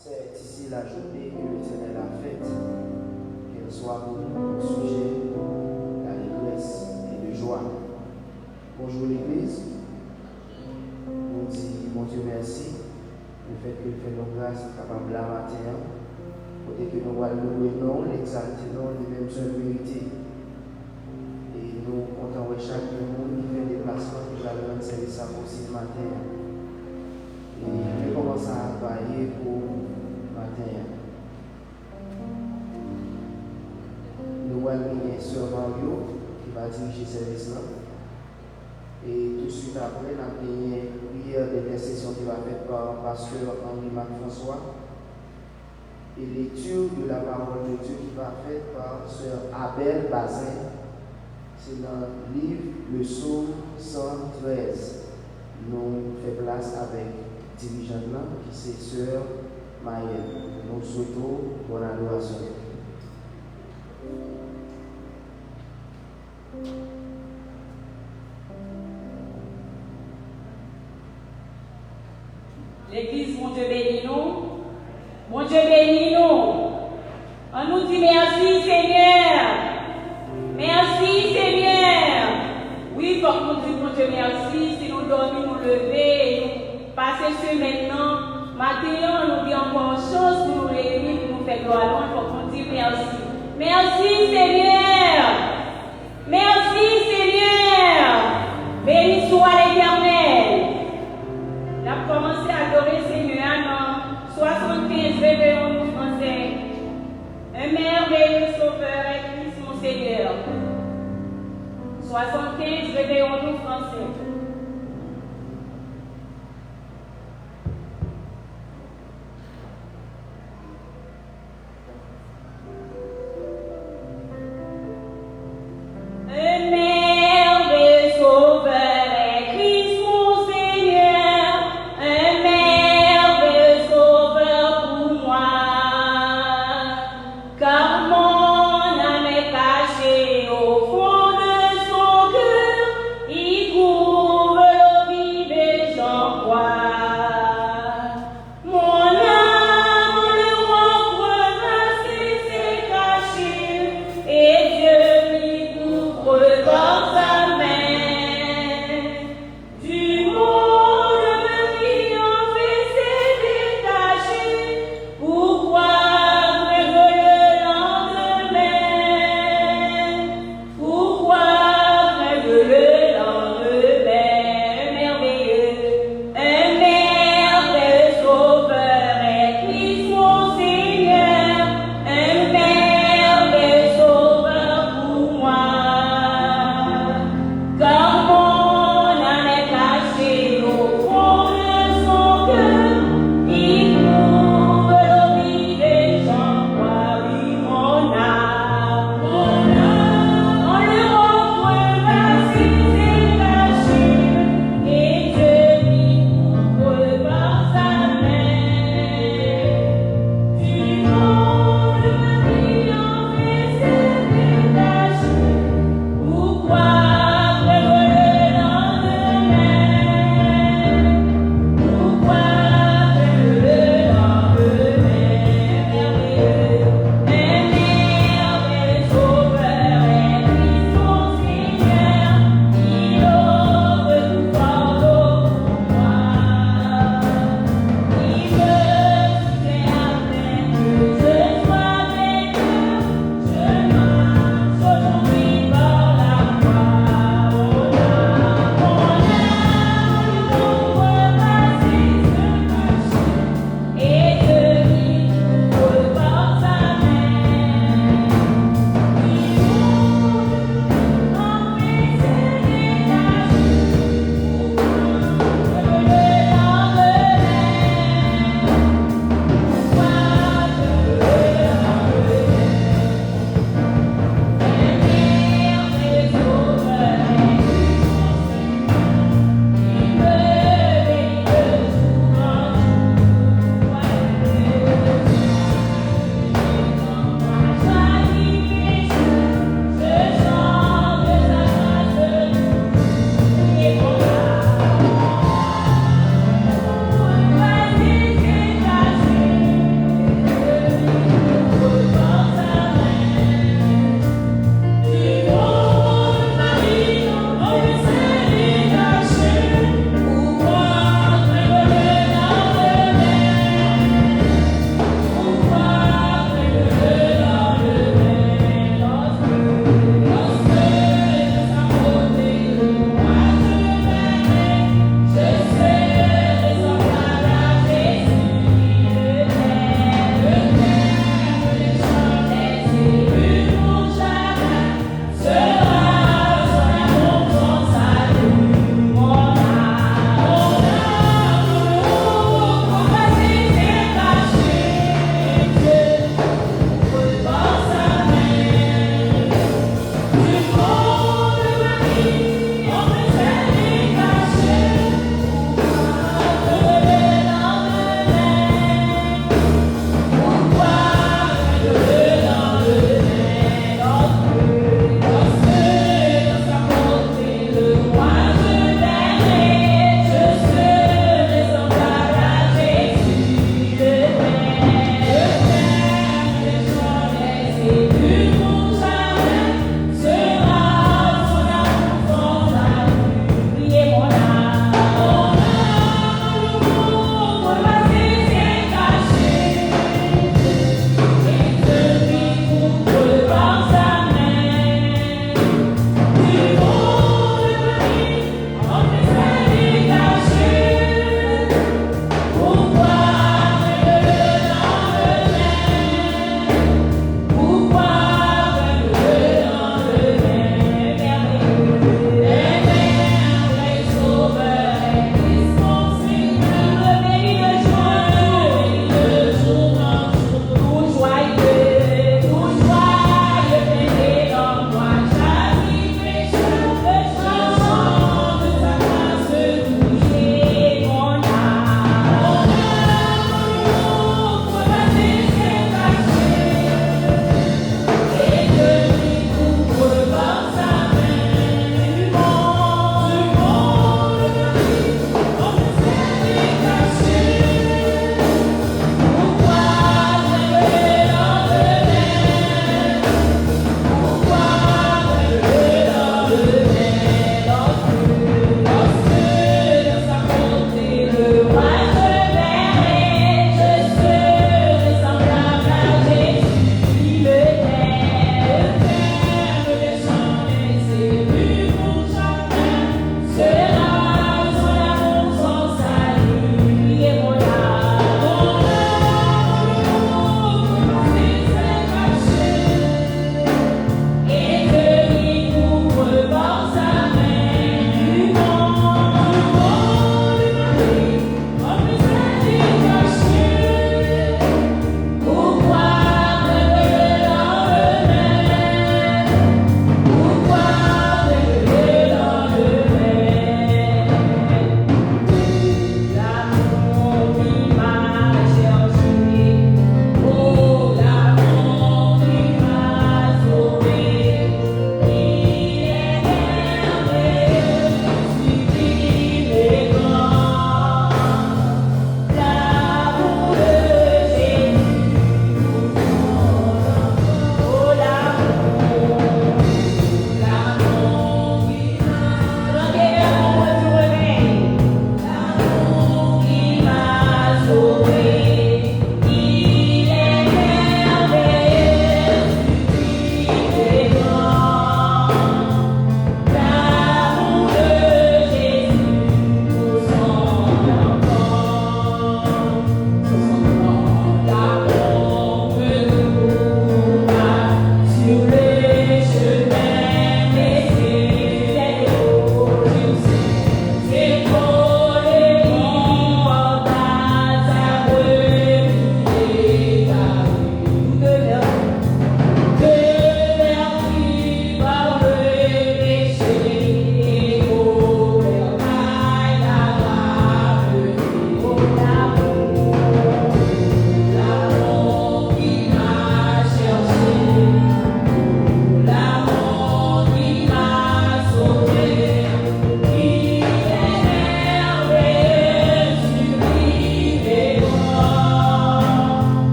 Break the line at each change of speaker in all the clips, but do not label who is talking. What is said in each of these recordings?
C'est ici la journée que l'Éternel a faite, qu'elle soit pour nous un sujet d'allégresse et de joie. Bonjour l'Église, nous disons mon Dieu merci, le fait que fait nos grâces capable la matin, côté que nous allons louer non, l'exalter non, les mêmes seules vérités. Et nous comptons chaque monde qui fait des placements qui va rendre service à possible matin. Et je commence à travailler pour matin. Nous allons venir sur Mario qui va diriger ce service-là. Et tout de suite après, nous avons une prière d'intercession qui va être faite par pasteur Henri-Marc François. Et lecture de la parole de Dieu qui va être faite par sœur Abel Bazin. C'est dans le livre Le Psaume 113. Nous faisons place avec dirigeante qui c'est sœur Mayenne. Nous souhaitons bonne adoration.
L'église, mon Dieu bénit nous. Mon Dieu bénit nous. On nous dit merci Seigneur. Merci Seigneur. Oui, faut que nous disions mon Dieu merci. Si nous dormons, nous lever, nous passer ce maintenant. Maintenant, nous dit encore chose pour nous réunir, pour nous faire gloire. Il faut que nous disions merci. Merci Seigneur. Merci Seigneur. Béni soit l'Éternel. On a commencé à adorer Seigneur dans 75 réveillons français. Un merveilleux sauveur est Christ mon Seigneur. 75 réveillons français.
Car mon âme est cachée au fond de son cœur.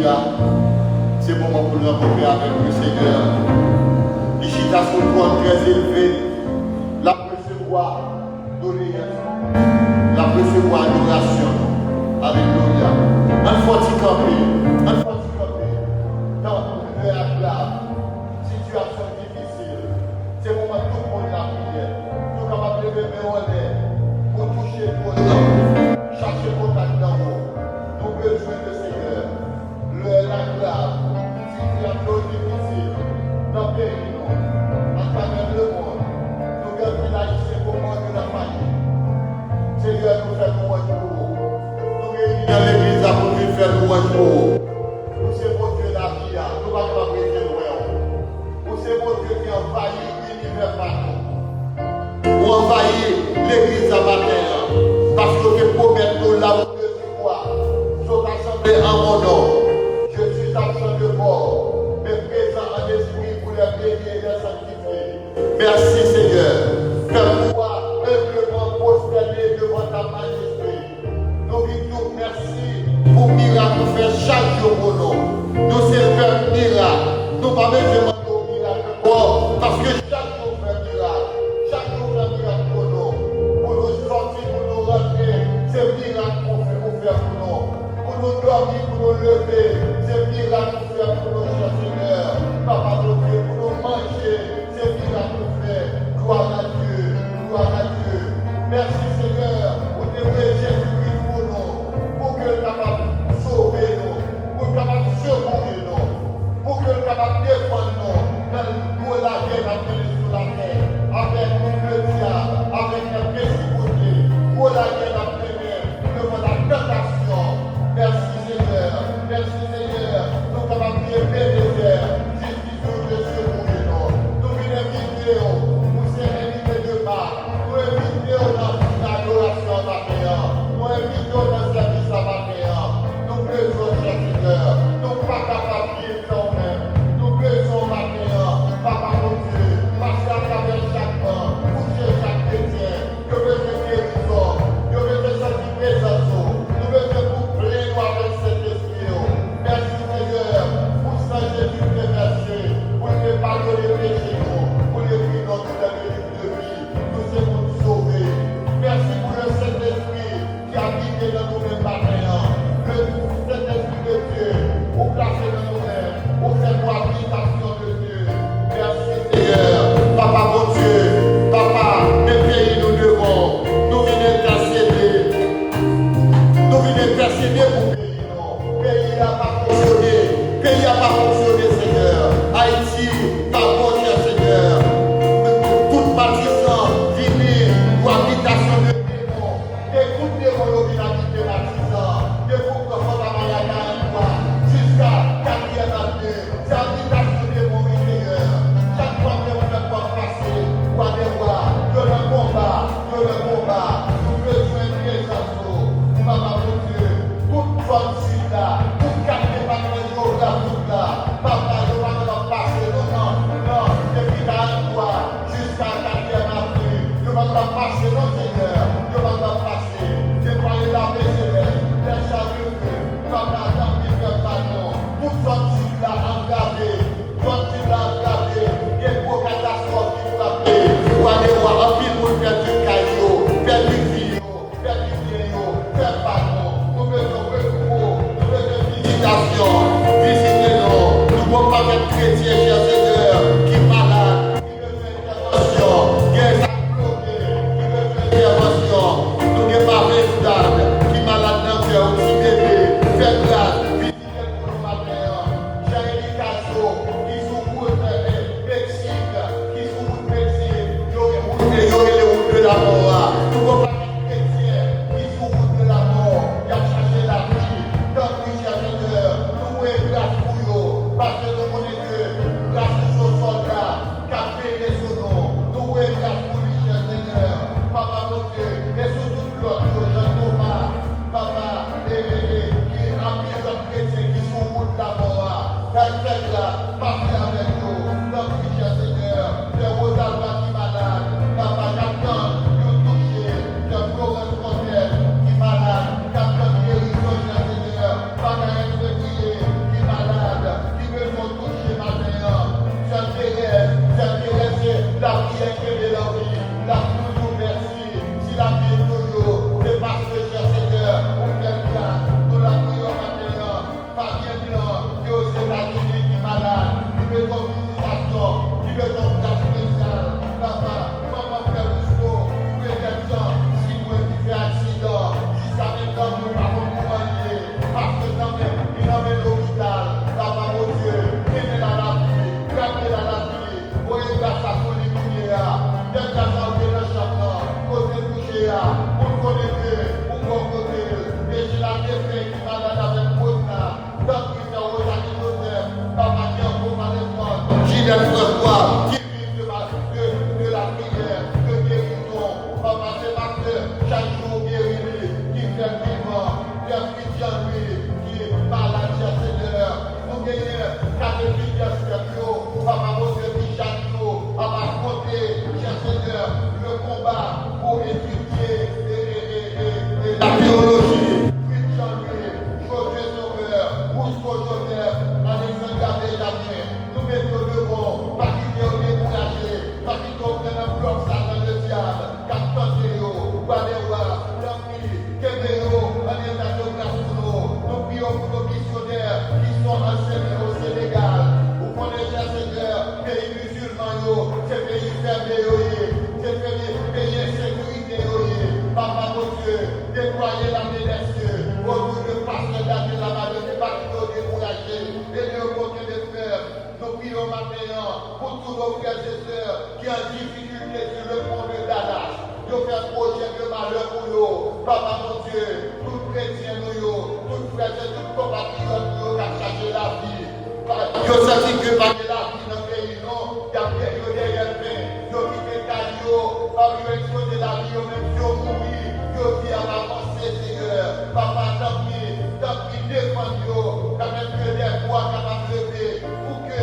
Alléluia. C'est le moment pour nous rencontrer avec le Seigneur. L'Ichita sur le trône très élevé. La recevoir doléance. La recevoir adoration. Alléluia. Un forti campé. Un forti campé. Dans le acclame. Situation difficile. C'est le moment tout pour la prière. Tout capable de lever en l'air. Pour toucher pour l'homme. Chercher contact dans vous. Nous besoin de Seigneur. Le acclame. Situation difficile. Dans le pays, à travers le monde. Nous devons l'agir pour moi de la famille. Seigneur, nous faisons louange pour vous. Nous réunissons dans l'église pour nous faire louange pour vous. Nous c'est mon Dieu la vie. Nous ne pouvons pas prêter loin. Nous c'est mon Dieu qui envahit l'univers partout. Nous envahit l'église à matin. Parce que tu promets nous là où tu crois. Sont assemblés en mon nom. Je suis absent de mort, mais présent en esprit pour les bénir et les sanctifier. Merci Seigneur. Fais-moi humblement prosterner devant ta majesté. Nous disons merci pour miracle fait chaque jour pour nous. Nous c'est faire miracle. Nous ne pouvons pas demander au miracle. Parce que chaque jour fait miracle. Chaque jour fait miracle pour nous. Pour nous sortir, pour nous rentrer. C'est miracle pour faire pour nous. Pour nous dormir, pour nous lever. C'est miracle pour faire pour nous, cher Seigneur. Papa, pour nous manger. C'est miracle pour faire. Gloire à Dieu. Gloire à Dieu. Merci Seigneur pour t'aimer Jésus-Christ pour nous. Pour que le capable de sauver nous. Pour que le capable de secourir nous. Pour que le capable de défendre nous. Dans la guerre à sur la terre. Avec le diable. Avec la précipité. Pour la guerre à devant la tentation. Merci Seigneur. Merci Seigneur. Nous capables de bénéficier. Justice de secourir nous. Nous venons inviter. Nous sommes invités de bas. Nous invitons dans l'adoration matin. Nous invitons dans le service matin. Nous besoin de Seigneur. Nous ne sommes pas capables de vivre quand même. Nous besoin matin. Papa mon Dieu. Passer à travers chaque pan. Toucher chaque chrétien. Que veut je guérison. Que veut je sentir présence. Nous besoin pour plein avec cet esprit. Merci Seigneur. Pour ça Jésus te remercie. Pour ne pas donner péché. Pour l'écrire notre livre de vie. Nous sommes sauvés. Merci pour le Saint-Esprit qui habite dans nous-mêmes matin. Le Saint-Esprit de Dieu, pour placer dans nous-mêmes, pour faire l'habitation de Dieu. Merci Seigneur. Papa mon Dieu, Papa, mes pays nous devons. Nous venons intercéder. Nous venons intercéder pour le pays. Le pays n'a pas fonctionné. Le pays n'a pas fonctionné, Seigneur. Haïti, pardon, cher Seigneur. Toute partisan, dîner, ou habitation de démons. Et toutes les démons qui habitent les partisans. Et vous, comme on va y aller jusqu'à 4e avenue. C'est habitation des démons, Seigneur. Chaque fois que on ne peut pas passer, ou aller voir, que le combat, nous besoin de présence. Papa, mon Dieu, toute bonne suite là, toute carte de patron, là, toute là. Papa, je ne vais pas passer, non, depuis la loi jusqu'à 4e avenue. Je ne vais pas passer, non, Seigneur, je ne vais pas passer. Je croyais la PCL, les charrues, papa, dans les pardon, toute bonne suite là, engagée, bonne suite là, engagée, et pour catastrophe qui frappe, pour aller voir un film pour faire du caillot, faire du fil, faire du vieillot, faire pardon, nous faisons recours, nous faisons visitation, visitez-nous, nous ne pouvons pas être chrétiens, cher Seigneur, qui est malade, qui veut faire intervention, qui est bloqué, qui veut faire intervention, nous ne pas stade, qui est malade dans le cœur, aussi bébé, faire grâce, visitez pour nous matin, Jean-Élie Casso, qui sous-route Mexique, qui sous-route Mexique, il y aurait les routes de la mort, nous ne pouvons pas être chrétiens, qui sous-route de la mort, qui a cherché la vie, dans le cher Seigneur, nous pouvons grâce pour eux, parce que nous connaissons Dieu, qui malade avec Mona, tant qu'il fait aux animaux, papa qui en vaut mal Gilles François, qui vit de la prière, de guérison. Papa, c'est ma soeur, chaque jour guéri, qui fait vivant, qui est chrétien, lui, qui est malade, cher Seigneur. Nous gagnons 4 filles, cher Seigneur. Papa, mon Dieu, qui chaque jour, à ma côté, cher Seigneur, le combat pour étudier la théologie. Chrétien, lui, José Sauveur, Mousco Joseph, Alexandre Gabé-Jamais. Nous mettons devant, pas quitter au découragé, pas quitter au plein bloc, ça dans le diable, Captain Théo, Baléwa, Lampi, Kébéo, en état de grâce pour nous. Nous prions pour nos missionnaires qui sont enseignés au Sénégal. Vous connaissez, Seigneur, pays musulmans, c'est pays fermés, c'est pays insécurité, Papa, mon Dieu, déployez la médaille, autour de passer la main de pas quitter au découragé, et de côté de fer. Nous prions maintenant pour tous nos frères et sœurs qui ont difficulté sur le pont de Dallas. Nous faisons projet de malheur pour nous. Papa, mon Dieu, tous chrétiens, tous frères et tous compatriotes, nous qui cherché la vie. Nous senti que pas de la vie dans le pays, non. Il y a derrière le pain. Nous vivons Calio, nous exposer la vie, même si on mourit. Nous vivons à ma pensée, Seigneur. Papa, tant pis, défends-nous. Quand même que des voix capables de lever. Pour que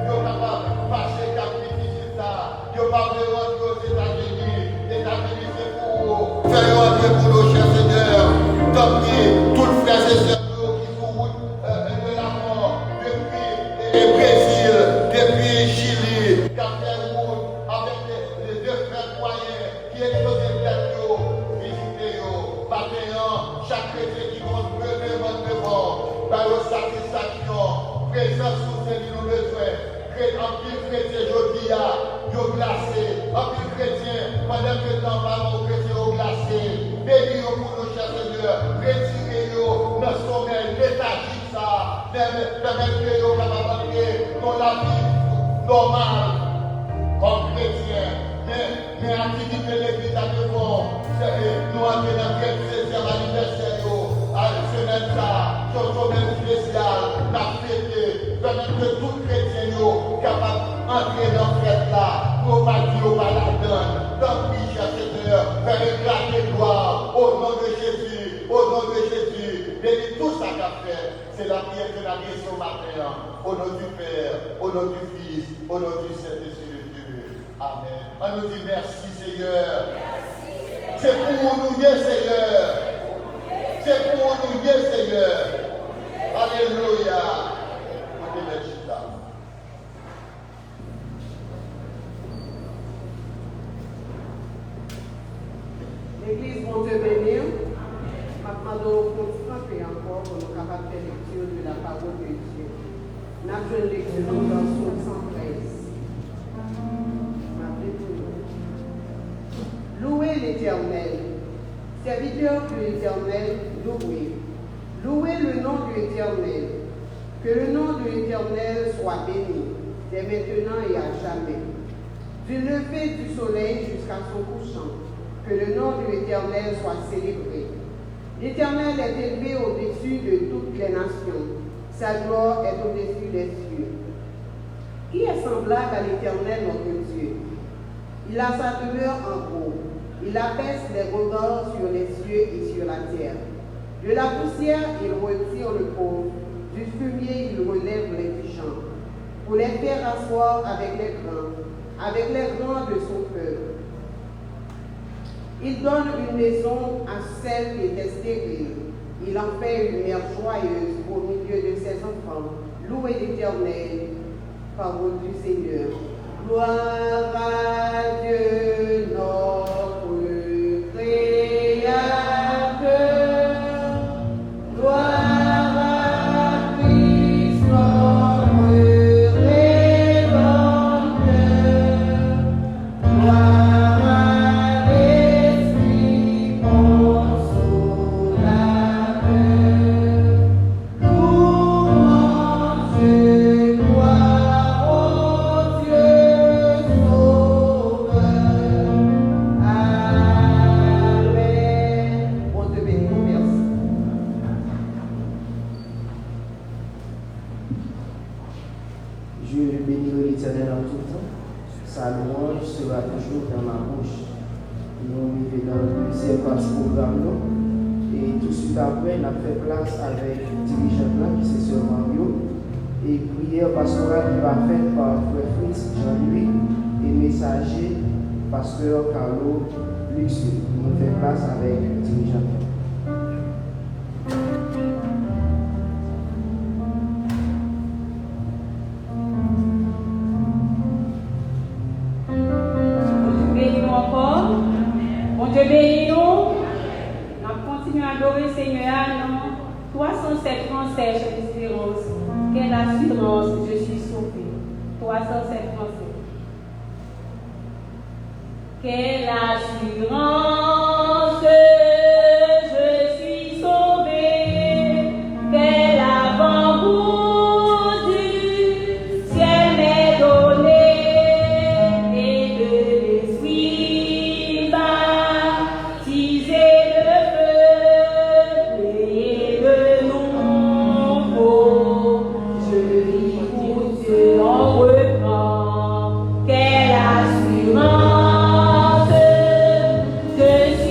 nous capables de passer captivité ça. Nous parlons aux États-Unis. Les États-Unis, c'est pour vous. Faisons un peu pour nos chers Seigneur. Tant pis, tous les frères et sœurs qui sont route de la mort. Depuis le Brésil, depuis Chili, Cameroun, avec les 2 frères moyens qui explosent les têtes, visitez-vous. Maintenant, chaque chrétien qui compte devant, par la satisfaction, présence sous ces nous besoin. En pile chrétien, je dis, yo glacé. En pile chrétien, pendant que le temps va, mon chrétien, yo glacé. Bénis-nous pour nos chers Seigneur. Retirez-nous dans le sommeil, léthargique ça. Permettez que yo capable dans la vie normale, comme chrétien. Mais activité de l'église à devant, nous avons dans le 16e anniversaire, à semaine ça, sur un sommet spécial, la fête, permettre que tout chrétien soit capable d'entrer dans cette fête-là, pour pas dire pas la donne. Tant pis, cher Seigneur, faire éclater gloire au nom de Jésus, au nom de Jésus. Bénis tout ça qu'a fait. C'est la prière que la guérison matin. Au nom du Père, au nom du Fils, au nom du Saint-Esprit de Dieu. Amen. On nous dit merci, Seigneur. C'est pour nous, Seigneur. C'est pour nous, Seigneur. Alléluia.
L'église, mon Dieu bénir. Maintenant, nous continuons encore pour nous capables de faire lecture de la parole de Dieu. Nous avons une lecture dans Psaume 113. Louez l'Éternel. Serviteurs de l'Éternel, louez. Louez le nom de l'Éternel. Que le nom de l'Éternel soit béni, dès maintenant et à jamais. Du lever du soleil jusqu'à son couchant, que le nom de l'Éternel soit célébré. L'Éternel est élevé au-dessus de toutes les nations. Sa gloire est au-dessus des cieux. Qui est semblable à l'Éternel notre Dieu? Il a sa demeure en haut. Il abaisse les regards sur les cieux et sur la terre. De la poussière, il retire le pauvre. Du fumier, il relève les puissants. Pour les faire asseoir avec les grands de son peuple. Il donne une maison à celle qui était stérile. Il en fait une mère joyeuse au milieu de ses enfants. Louez l'Éternel, parole du Seigneur. Gloire à Dieu, notre Créateur. Gloire à Christ, notre Rédempteur. Gloire à l'Esprit consolateur. Louange et gloire au Dieu sauveur.
Je bénirai l'Éternel en tout temps. Sa louange sera toujours dans ma bouche. Nous vivons dans le deuxième partie du programme. Et tout de suite après, on a fait place avec le dirigeant là, qui c'est Sœur Mario. Et prière pastorale qui va faire par Frère Fritz Jean-Louis et messager Pasteur Carlo Luxieux. On fait place avec le dirigeant.
Mon Dieu bénis nous. On continue à adorer le Seigneur. Non. 307 Français, chef d'espérance. Quelle assurance, je suis sauvé. 307 Français. Quelle assurance, je suis sauvé. Quel avant-goût du ciel m'est donné. Et de l'esprit baptisé de feu et de nouveau. Je vis pour Dieu en reprend. Quelle assurance, je suis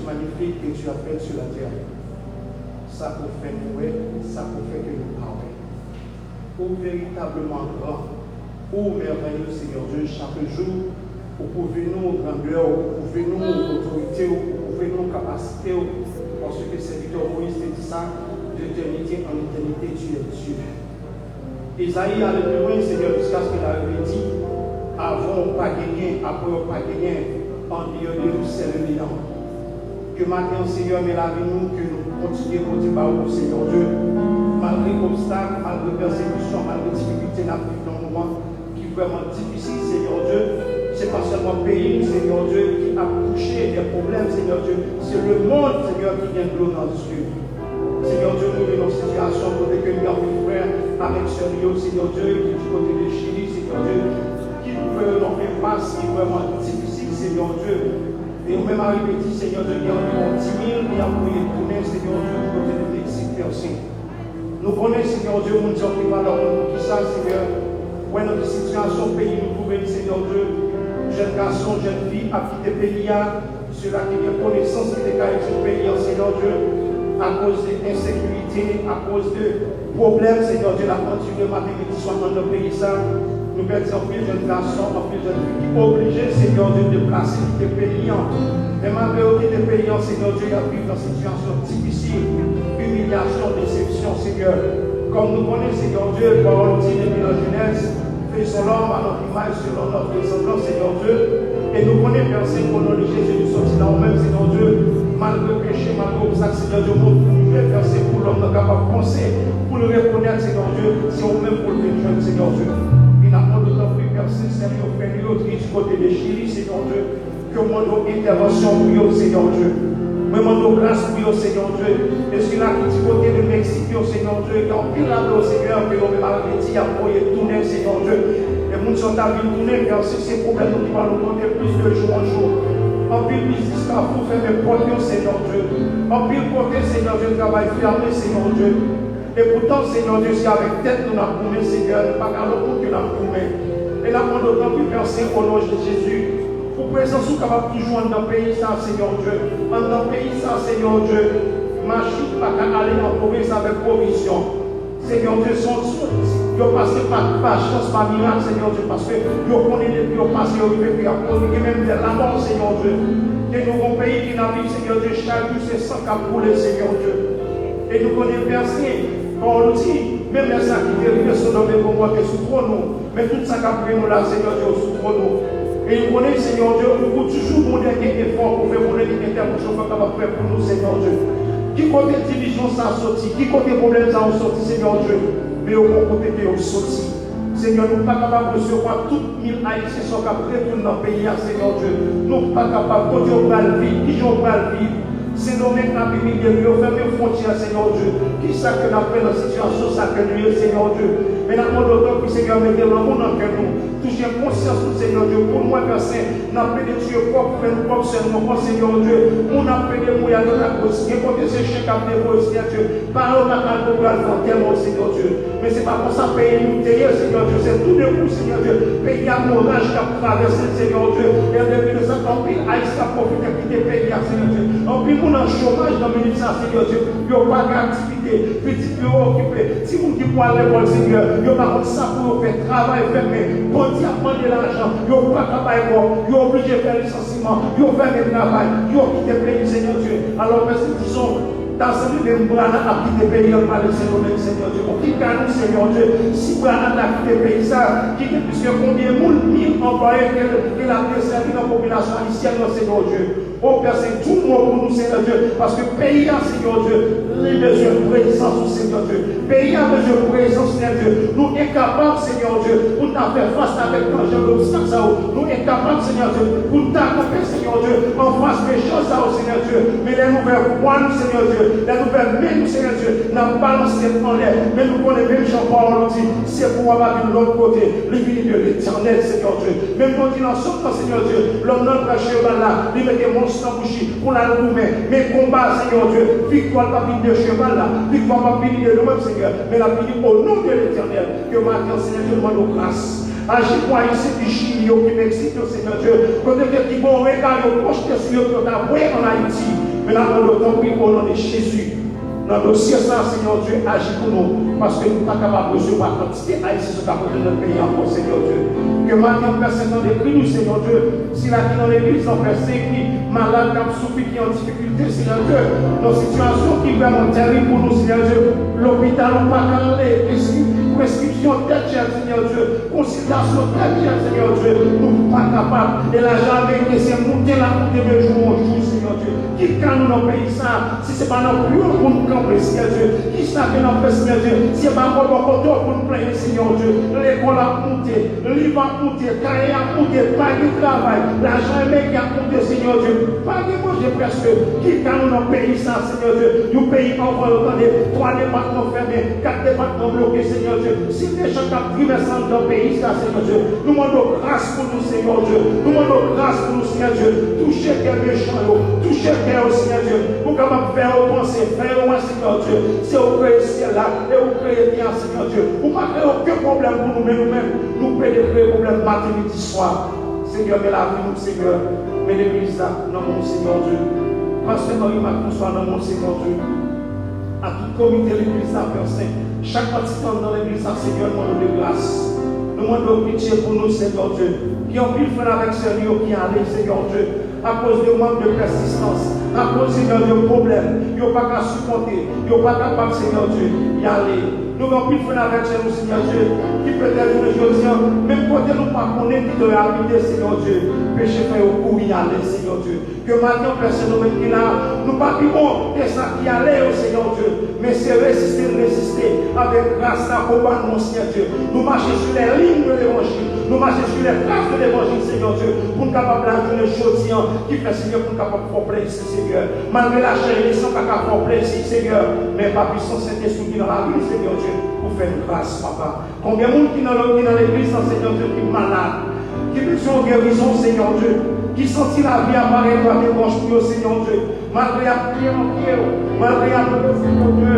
magnifique que tu as fait sur la terre. Ça pour faire nous, ça pour faire que nous parlons. Ou véritablement grand, ou merveilleux Seigneur Dieu, chaque jour, pour prouver nous grandeur, pour prouver nous autorité, pour prouver nous capacité, parce que serviteur Moïse te dit ça, d'éternité en éternité, tu es Dieu. Isaïe allait plus loin, Seigneur, jusqu'à ce qu'il avait dit, avant pas gagné, après pas gagné, en Dieu de nous servir. Que maintenant, Seigneur, mais la vie nous, que nous continuons à dire par vous, Seigneur Dieu, malgré obstacles, malgré persécutions, malgré difficultés dans le monde, qui est vraiment difficile, Seigneur Dieu. C'est pas seulement le pays, Seigneur Dieu, qui a touché des problèmes, Seigneur Dieu. C'est le monde, Seigneur, qui vient de l'eau dans le Dieu. Seigneur Dieu, nous venons dans une situation côté que nous avons frère avec sérieux, Seigneur Dieu, qui est du côté de Chili, Seigneur Dieu, qui peut nous faire face, qui est vraiment difficile, Seigneur Dieu. Et nous même arrivé dit, Seigneur Dieu, il y a environ 10 000 qui ont prié pour nous, Seigneur Dieu, du côté de Mexique, merci. Nous connaissons, Seigneur Dieu, nous disons qui va dans le monde, qui ça, Seigneur, où est notre situation, pays, nous trouvons, Seigneur Dieu, jeunes garçons, jeunes filles, à quitter le pays, ceux-là qui ont connaissance qui déclarent ce pays, Seigneur Dieu, à cause de l'insécurité, à cause de problèmes, Seigneur Dieu, la continuité mathématique soit dans notre pays, ça. Nous perdons en plus de jeunes garçons, en plus de jeunes filles qui sont obligés, Seigneur Dieu, de déplacer des pays. Et malgré des pays, Seigneur Dieu, ils vivent dans une situation difficile, humiliation, déception, Seigneur. Comme nous connaissons, Seigneur Dieu, parole dit depuis la Genèse, faisons l'homme à notre image, selon notre ressemblance, Seigneur Dieu. Et nous connaissons personne pour nous, Jésus, nous sommes dans nous-mêmes, Seigneur Dieu, malgré le péché, malgré l'obstacle, Seigneur Dieu, nous pouvons verser pour l'homme, nous capable de penser, pour le reconnaître, Seigneur Dieu, si nous-mêmes pour le bénir, Seigneur Dieu. Il n'a pas d'autant plus personne, Seigneur, frère, du côté de Chili, Seigneur Dieu, que mon intervention pour eux, Seigneur Dieu. Mais mon grâce pour eux, Seigneur Dieu. Et ce qu'il a du côté de Mexique, Seigneur Dieu, qui a pris la gloire, Seigneur, que nous avons dit, à pouvoir tourner, Seigneur Dieu. Et nous sommes à tourner, car c'est ces problèmes qui vont nous donner plus de jour en jour. En pile business, car pour faire mes portes, Seigneur Dieu. En pile côté, Seigneur Dieu, travail fermé, Seigneur Dieu. Et pourtant, Seigneur Dieu, si avec tête nous avons promis, Seigneur, nous pas qu'à l'autre que nous avons promis. Et là, on d'autant plus verser au nom de Jésus. Pour présence, nous sommes capables de jouer dans le pays, ça, Seigneur Dieu. Dans le pays, ça, Seigneur Dieu. Machine pas qu'à aller en province avec provision. Seigneur Dieu, ils ont passé par chance, par miracle, Seigneur Dieu, parce que ils connaissent depuis, ils ont passé, ils ont vécu, ils ont même de la mort, Seigneur Dieu. Et nous avons un pays qui n'a vu, Seigneur Dieu, chaque jour, c'est sans qu'à couler, Seigneur Dieu. Et nous connaissons personne. Quand on nous dit, même les gens qui dérivent sont nommés pour moi, qui souffrent nous. Mais tout ça qu'a pris nous là, Seigneur Dieu, souffre nous. Et nous connaissons, Seigneur Dieu, nous toujours mon dernier effort pour faire mon dernier intervention pour faire pour nous, Seigneur Dieu. Qui côté division ça a sorti, qui côté problème ça a sorti, Seigneur Dieu. Mais au côté qui a sorti. Seigneur, nous ne sommes pas capables de recevoir toutes 1000 Haïtiens qui sont capables de retourner dans le pays, Seigneur Dieu. Nous ne sommes pas capables de vivre, qui ont pas le vivre. C'est nos mêmes qui ont fermé les frontières, Seigneur Dieu. Qui ça que nous avons fait dans la situation, ça que nous, Seigneur Dieu. Mais nous avons d'autant que Seigneur, mettez le monde en nous. Touchez conscience, Seigneur Dieu. Pour moi, personne, nous avons fait des Dieu propres, faire nous propres seulement, Seigneur Dieu. On a fait des moyens de la cause. Et quand ces chèques à dévoiler, Seigneur Dieu. Parlons à la pour tellement, Seigneur Dieu. Mais ce n'est pas pour ça payer nous derrière, Seigneur Dieu. C'est tout de coup, Seigneur Dieu. Payer à l'orage qui a traversé, Seigneur Dieu. Et depuis le 50 ans, Haïti a profité de quitter le pays, Seigneur Dieu. En plus, on a un chômage dans le ministère, Seigneur Dieu. Il n'y a pas d'activité. Petit peu occupé. Si vous qui pouvez aller voir le Seigneur, il n'y a pas de ça pour faire travail fermé. Quand il y a demandé l'argent, il n'y a pas de travail pour. Il est obligé de faire le licenciement. Il y a fait le travail. Il y a quitté le pays, Seigneur Dieu. Alors, merci, disons. Dans ce livre, Brana a quitté le pays, on va laisser le même Seigneur Dieu. On quitte nous, Seigneur Dieu. Si Brana a quitté le pays, ça, qui est plus que combien de 1000 employés qu'elle a desservi dans la population haïtienne, Seigneur Dieu. Oh Père, c'est tout le monde pour nous, Seigneur Dieu. Parce que pays a, Seigneur Dieu, les besoins de présence, Seigneur Dieu. Pays a besoin de présence, Seigneur Dieu. Nous sommes capables, Seigneur Dieu, pour nous faire face avec l'enjeu de l'obstacle. Nous sommes capables, Seigneur Dieu, pour nous accompagner, Seigneur Dieu, en face des choses, Seigneur Dieu. Mais les nouvelles voix, Seigneur Dieu, les nouvelles mains, Seigneur Dieu, n'a pas lancé en l'air. Mais nous connaissons même Jean-Paul, dit, c'est pour avoir de l'autre côté, le vie de l'éternel, Seigneur Dieu. Même quand il en sort, Seigneur Dieu, l'homme n'a pas cheval là, il met des monstres en bouche pour la louer. Mais combat, Seigneur Dieu, victoire pas fini de cheval là, victoire pas fini de nous-mêmes, Seigneur, mais la fini au nom de l'éternel. Que maintenant, Seigneur Dieu, demande nos grâces. Agis pour Haïti, du Chili, au Mexique, Seigneur Dieu. Quand tu vont regarder au proche de ce que tu as vu en Haïti, mais là, on le compris au nom de Jésus. Dans le dossier, Seigneur Dieu, agis pour nous, parce que nous ne sommes pas capables de recevoir la quantité haïtienne qui est dans notre pays encore, Seigneur Dieu. Que maintenant, personne dans l'église, nous, Seigneur Dieu, si la vie dans l'église, on personne qui malade, qui a souffert, qui est en difficulté, Seigneur Dieu, dans une situation qui est vraiment terrible pour nous, Seigneur Dieu, l'hôpital, on ne peut pas aller, prescription tête chère, Seigneur Dieu, consultation tête chère, Seigneur Dieu, nous ne sommes pas capables, et la jamais que c'est monter la route de jour en jour, Seigneur Dieu. Qui quand nous dans le pays ça, si ce n'est pas notre plus pour nous camper, Seigneur Dieu, qui ça que nous fait, Seigneur Dieu, si ce n'est pas notre contour pour nous plaindre, Seigneur Dieu, l'école a monté, le livre a monté, le cahier a monté, pas de travail, l'argent qui a monté, Seigneur Dieu, pas de manger presque, qui quand nous dans le pays ça, Seigneur Dieu, nous pays encore, attendez, 3 départements fermés, 4 départements bloqués, Seigneur Dieu, si les gens qui ont pris dans le pays ça, Seigneur Dieu, nous demandons grâce pour nous, Seigneur Dieu, nous demandons grâce pour nous, Seigneur Dieu, toucher quel méchant, toucher quel Seigneur Dieu, pour capable faire au penser, faire au Seigneur Dieu, c'est au créer ciel là, et au créer bien, Seigneur Dieu, pour pas créer aucun problème pour nous-mêmes, nous pouvons créer problème matin, midi, soir, Seigneur, mais la vie, nous, Seigneur, mais l'église là, dans mon Seigneur Dieu, Pasteur Marie Macron soit dans mon Seigneur Dieu, à tout comité de l'église là, Père Saint, chaque participant dans l'église là, Seigneur, nous demandons de grâce, nous demandons pitié pour nous, Seigneur Dieu, qui ont pu faire avec Seigneur, qui allait, Seigneur Dieu, à cause de manque de persistance, à cause, Seigneur, de problèmes, ils n'ont pas qu'à supporter, ils n'ont pas capable, Seigneur Dieu, y aller. Nous avons pu faire avec Seigneur Dieu, qui peut-être nous dire, même quand nous ne pas connaître qui doit habiter, Seigneur Dieu, péché fait au cours y aller, Seigneur Dieu. Que maintenant, personne qui là, nous pas plus bon que ça qui allait au Seigneur Dieu, mais c'est résister avec grâce à combat, mon Seigneur Dieu. Nous marcher sur les lignes de l'évangile, nous marcher sur les traces de l'évangile, Seigneur Dieu, pour nous capables de les choses qui fait, Seigneur, pour nous capables de faire plaisir, Seigneur. Malgré la chair, ils sont pas capables de faire plaisir, Seigneur, mais pas puissance Saint-Esprit dans la vie, Seigneur Dieu, pour faire grâce, Papa. Combien de monde qui dans l'église, Seigneur Dieu, qui est malade, qui a besoin de guérison, Seigneur Dieu, qui sentit la vie apparaître à des branches pour Seigneur Dieu, malgré la prière en prière, malgré la prière, Seigneur Dieu,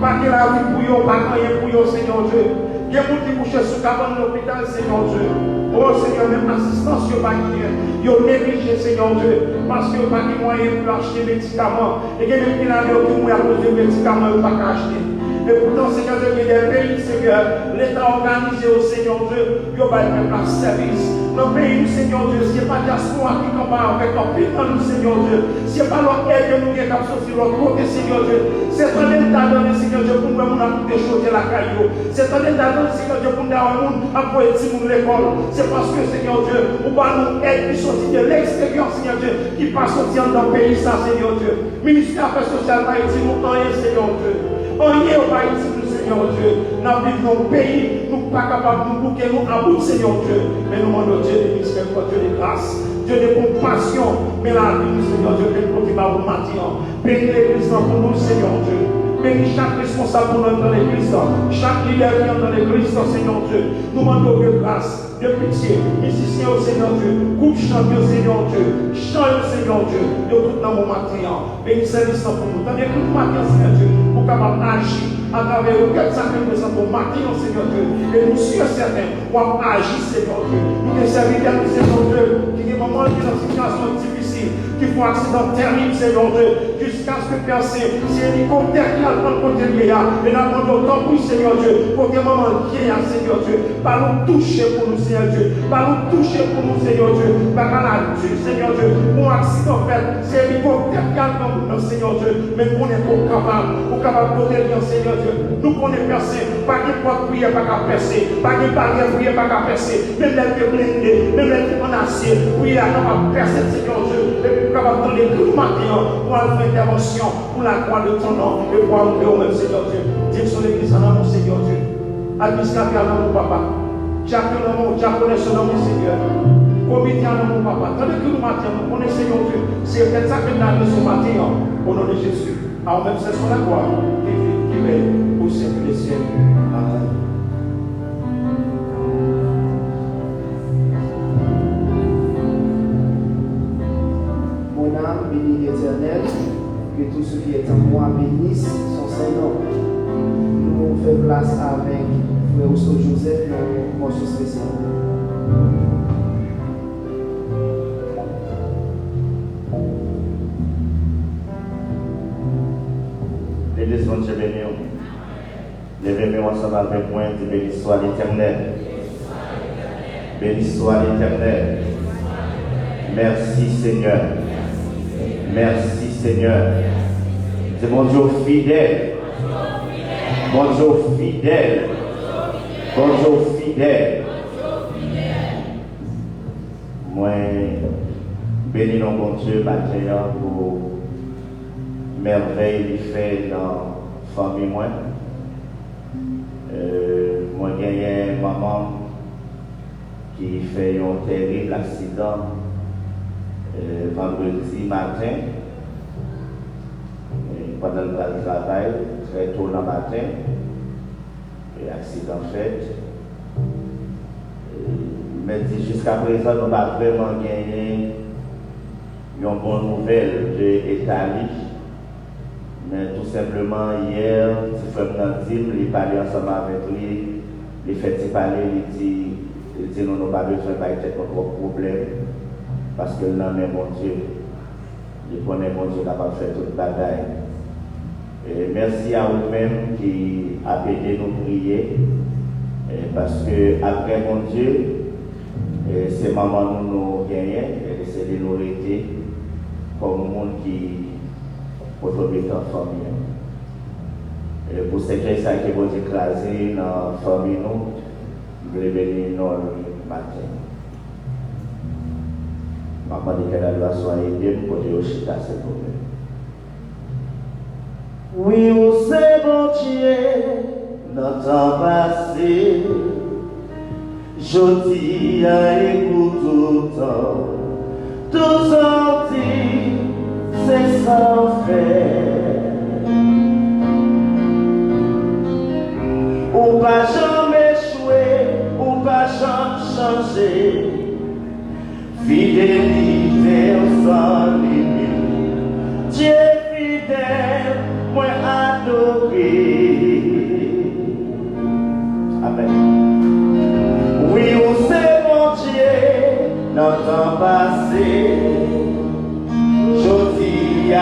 pas que la vie pour eux, pas rien pour eux, Seigneur Dieu. Il y a des gens qui couchent sous cabane de l'hôpital, Seigneur Dieu. Oh Seigneur, même l'assistance, il n'y a pas qui est négligé, Seigneur Dieu, parce qu'il n'y a pas de moyens pour acheter des médicaments. Et il y a même qui n'ont pas à cause des médicaments, ils n'ont pas qu'à acheter. Et pourtant, Seigneur Dieu, il y a des pays, Seigneur, l'État organisé au Seigneur Dieu, il y a même pas de service. Dans le pays, Seigneur Dieu, ce n'est pas diaspora qui combat avec leur pays dans nous, Seigneur Dieu. Ce n'est pas leur aide que nous avons sorti de l'autre côté, Seigneur Dieu. C'est un état donné, Seigneur Dieu, pour nous, on a tout déchauffé la caillou. C'est un état donné, Seigneur Dieu, pour nous, on a envoyé l'école. C'est parce que, Seigneur Dieu, on va nous aider qui sortir de l'extérieur, Seigneur Dieu, qui passe sortir dans le pays, ça, Seigneur Dieu. Ministère Affaires sociales, Haïti, nous rien, Seigneur Dieu. On y est au Haïti, nous, Seigneur Dieu. Nous vivons dans le pays, nous ne sommes pas capables de nous bouquer, nous à bout, Seigneur Dieu. Mais nous demandons Dieu de miséricorde, Dieu de grâce, Dieu de compassion. Mais la vie, Seigneur Dieu, que nous continuons à matin. Bénis l'église pour nous, Seigneur Dieu. Bénis chaque responsable pour nous dans l'église, chaque leader qui est dans l'église, Seigneur Dieu. Nous demandons de grâce, de pitié, musicien au Seigneur Dieu, groupe chanteur au Seigneur Dieu, chant au Seigneur Dieu, de tout dans mon matin. Bénis service pour nous. Tandis que nous matin, Seigneur Dieu, pour capable d'agir à travers auquel ça représente au matin, Seigneur Dieu. Et nous sommes certains pour agir, Seigneur Dieu. Nous sommes serviteurs, Seigneur Dieu, qui est moment qui est dans une situation difficile, qui font accident terrible, Seigneur Dieu, jusqu'à ce que personne, c'est l'hélicoptère qui a le temps de côté de l'IA, et nous avons d'autant plus, Seigneur Dieu, pour que moment qui est, Seigneur Dieu, par nous toucher pour nous, Seigneur Dieu, par nous toucher pour nous, Seigneur Dieu, par la tue, Seigneur Dieu, pour un accident fait, c'est l'hélicoptère qui a le temps de nous, Seigneur Dieu, mais nous on est pour capable de côté de Seigneur Dieu, nous connaissons personne, pas de porte prière, pas qu'à percer, pas de barrière prière, pas qu'à percer, même les blindés, même les en acier, prière, pas qu'à percer, Seigneur Dieu, capable de donner tout matin pour faire intervention, pour la croix de ton nom et pour amourer au même Seigneur Dieu. Dieu sur l'église en amour, Seigneur Dieu. Administrateur en amour, papa. Chacun en amour, diaconesse en amour, Seigneur. Comité en amour, papa. Tandis que nous matin, nous connaissons, Seigneur Dieu. C'est peut-être ça que nous avons ce matin, au nom de Jésus. Alors même c'est sur la croix qui est au siècle des siècles. Amen.
Mon âme bénit l'Éternel, que tout ce qui est en moi bénisse son Saint-Nom. Nous faisons place avec Frère Ousto Joseph dans une morceau spécial.
L'église mon Dieu béni. Levez-moi ensemble avec moi, dit béni soit l'Éternel. Béni soit l'Éternel. Merci Seigneur. Merci Seigneur. C'est mon Dieu fidèle. Mon Dieu fidèle. Mon Dieu fidèle. Moi, bénis nos bon Dieu, matin pour merveille qu'il fait dans la famille. Moi, j'ai une maman qui fait un terrible accident vendredi matin. Pendant le travail, très tôt le matin, et accident fait. Mais jusqu'à présent, nous n'avons pas vraiment gagné une bonne nouvelle de l'Italie. Mais tout simplement, hier, si frère Nandim, il parlait ensemble avec lui, il fait parler, il dit nous n'avons pas besoin de notre problème, parce que l'homme est mon Dieu. Il connaît mon Dieu capable de faire toute bagaille. Et merci à vous-même qui avez aidé nous prier, parce que après mon Dieu, c'est maman nous gagnons, et c'est de nous aider comme le monde qui autobite en famille. Et pour ces gens qui vont écraser dans la famille, nous voulons venir le matin. Maman dit qu'elle doit soit aidée pour dire au chita ces problèmes. Oui, on sait bon Dieu, dans le temps passé, je dis à écouter tout le temps, tout sorti, c'est sans faire. Ou pas jamais échouer, ou pas jamais changer, fidélité sans limite, Dieu fidèle, moi adoré. Amen. Oui, on sait mon Dieu, dans le temps passé, je dis à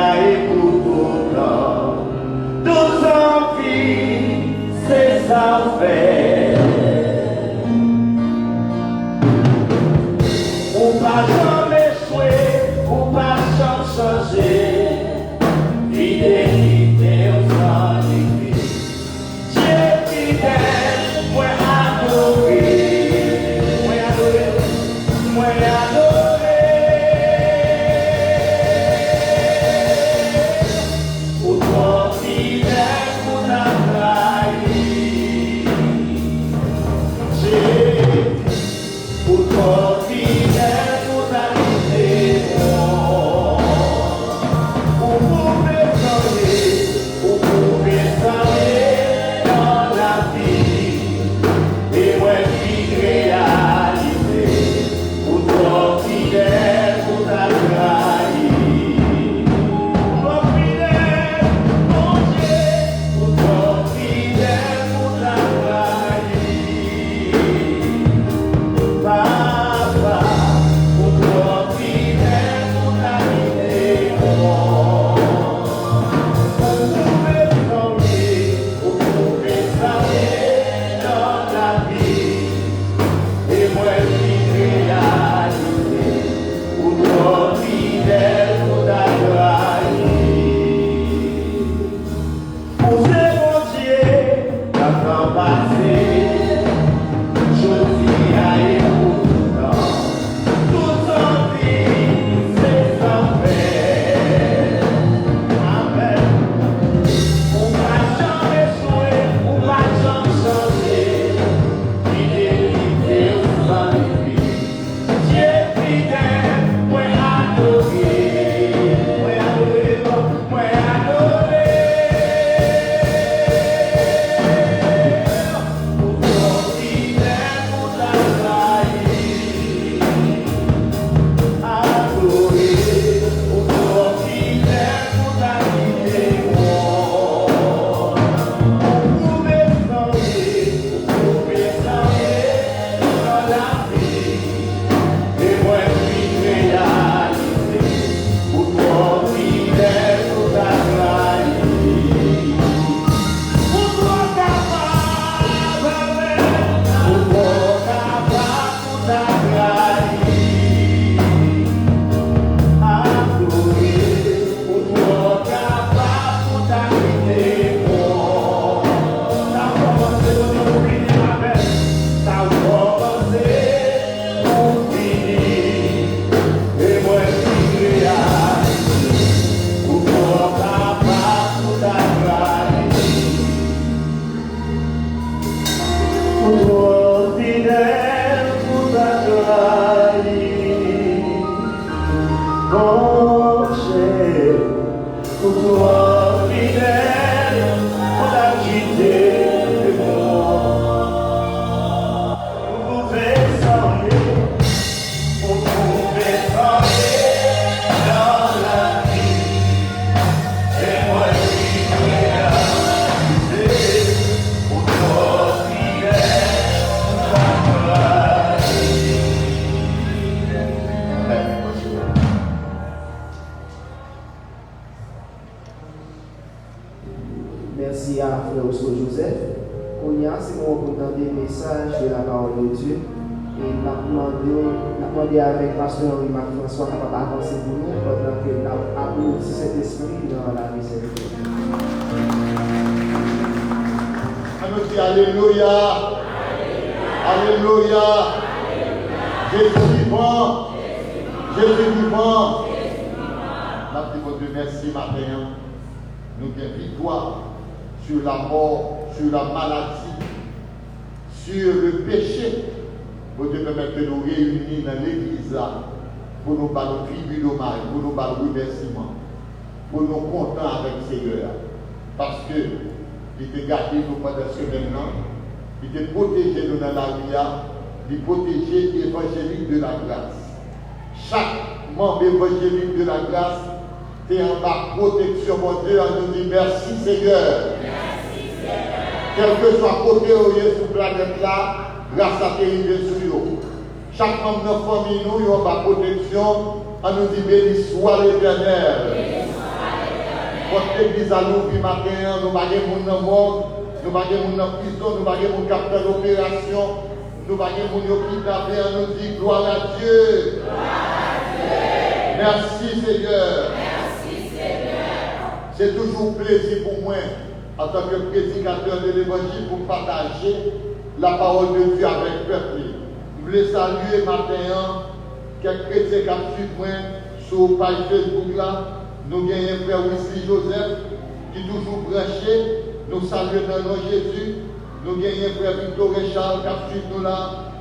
Rocher, pour toi fidèle, on a quitté le monde. Vous pouvez s'enlever, vous pouvez s'enlever dans la vie. Et moi qui suis réalisé, pour toi fidèle, on a quitté.
Merci à Frère Osco Joseph. Konya, c'est mon content des messages de la parole de Dieu. Et nous demandé avec Pasteur Henri-Marc François capable d'avancer pour nous pendant que nous applaudissons cet esprit dans la miséricorde.
On dit Alléluia. Alléluia. Jésus vivant. Jésus vivant. Notre Dieu, merci matin. Nous avons victoire sur la mort, sur la maladie, sur le péché. Pour Dieu permettre de nous réunir dans l'église là, pour nous faire nos tribus d'hommage, pour nous faire nos remerciements, pour nous contents avec le Seigneur. Parce que il t'a gardé nous pendant ce semaine-là, il t'a protégé nous dans la vie, il protégé l'évangélique de la grâce. Chaque membre évangélique de la grâce, t'es en bas protection, mon Dieu, on nous dit merci Seigneur. Merci Seigneur. Quel que soit côté où il est sur la planète là, grâce à tes rives sur eux. Chaque membre de notre famille, nous, il y a ma protection, on nous dit béni soit l'Éternel. Votre église à l'ouvrir matin, nous baguons mon mort, nous baguons mon prison, nous baguons mon capteur d'opération, nous baguons mon kidnappé, on nous dit gloire à Dieu. Merci Seigneur. C'est toujours plaisir pour moi, en tant que prédicateur de l'évangile, pour partager la parole de Dieu avec le peuple. Je voulais saluer matin quelques chrétiens qui suivent moi sur la page Facebook là. Nous avons un frère Wesley Joseph qui est toujours branché. Nous saluons dans le nom de Jésus. Nous avons un frère Victor Richard qui suit nous là.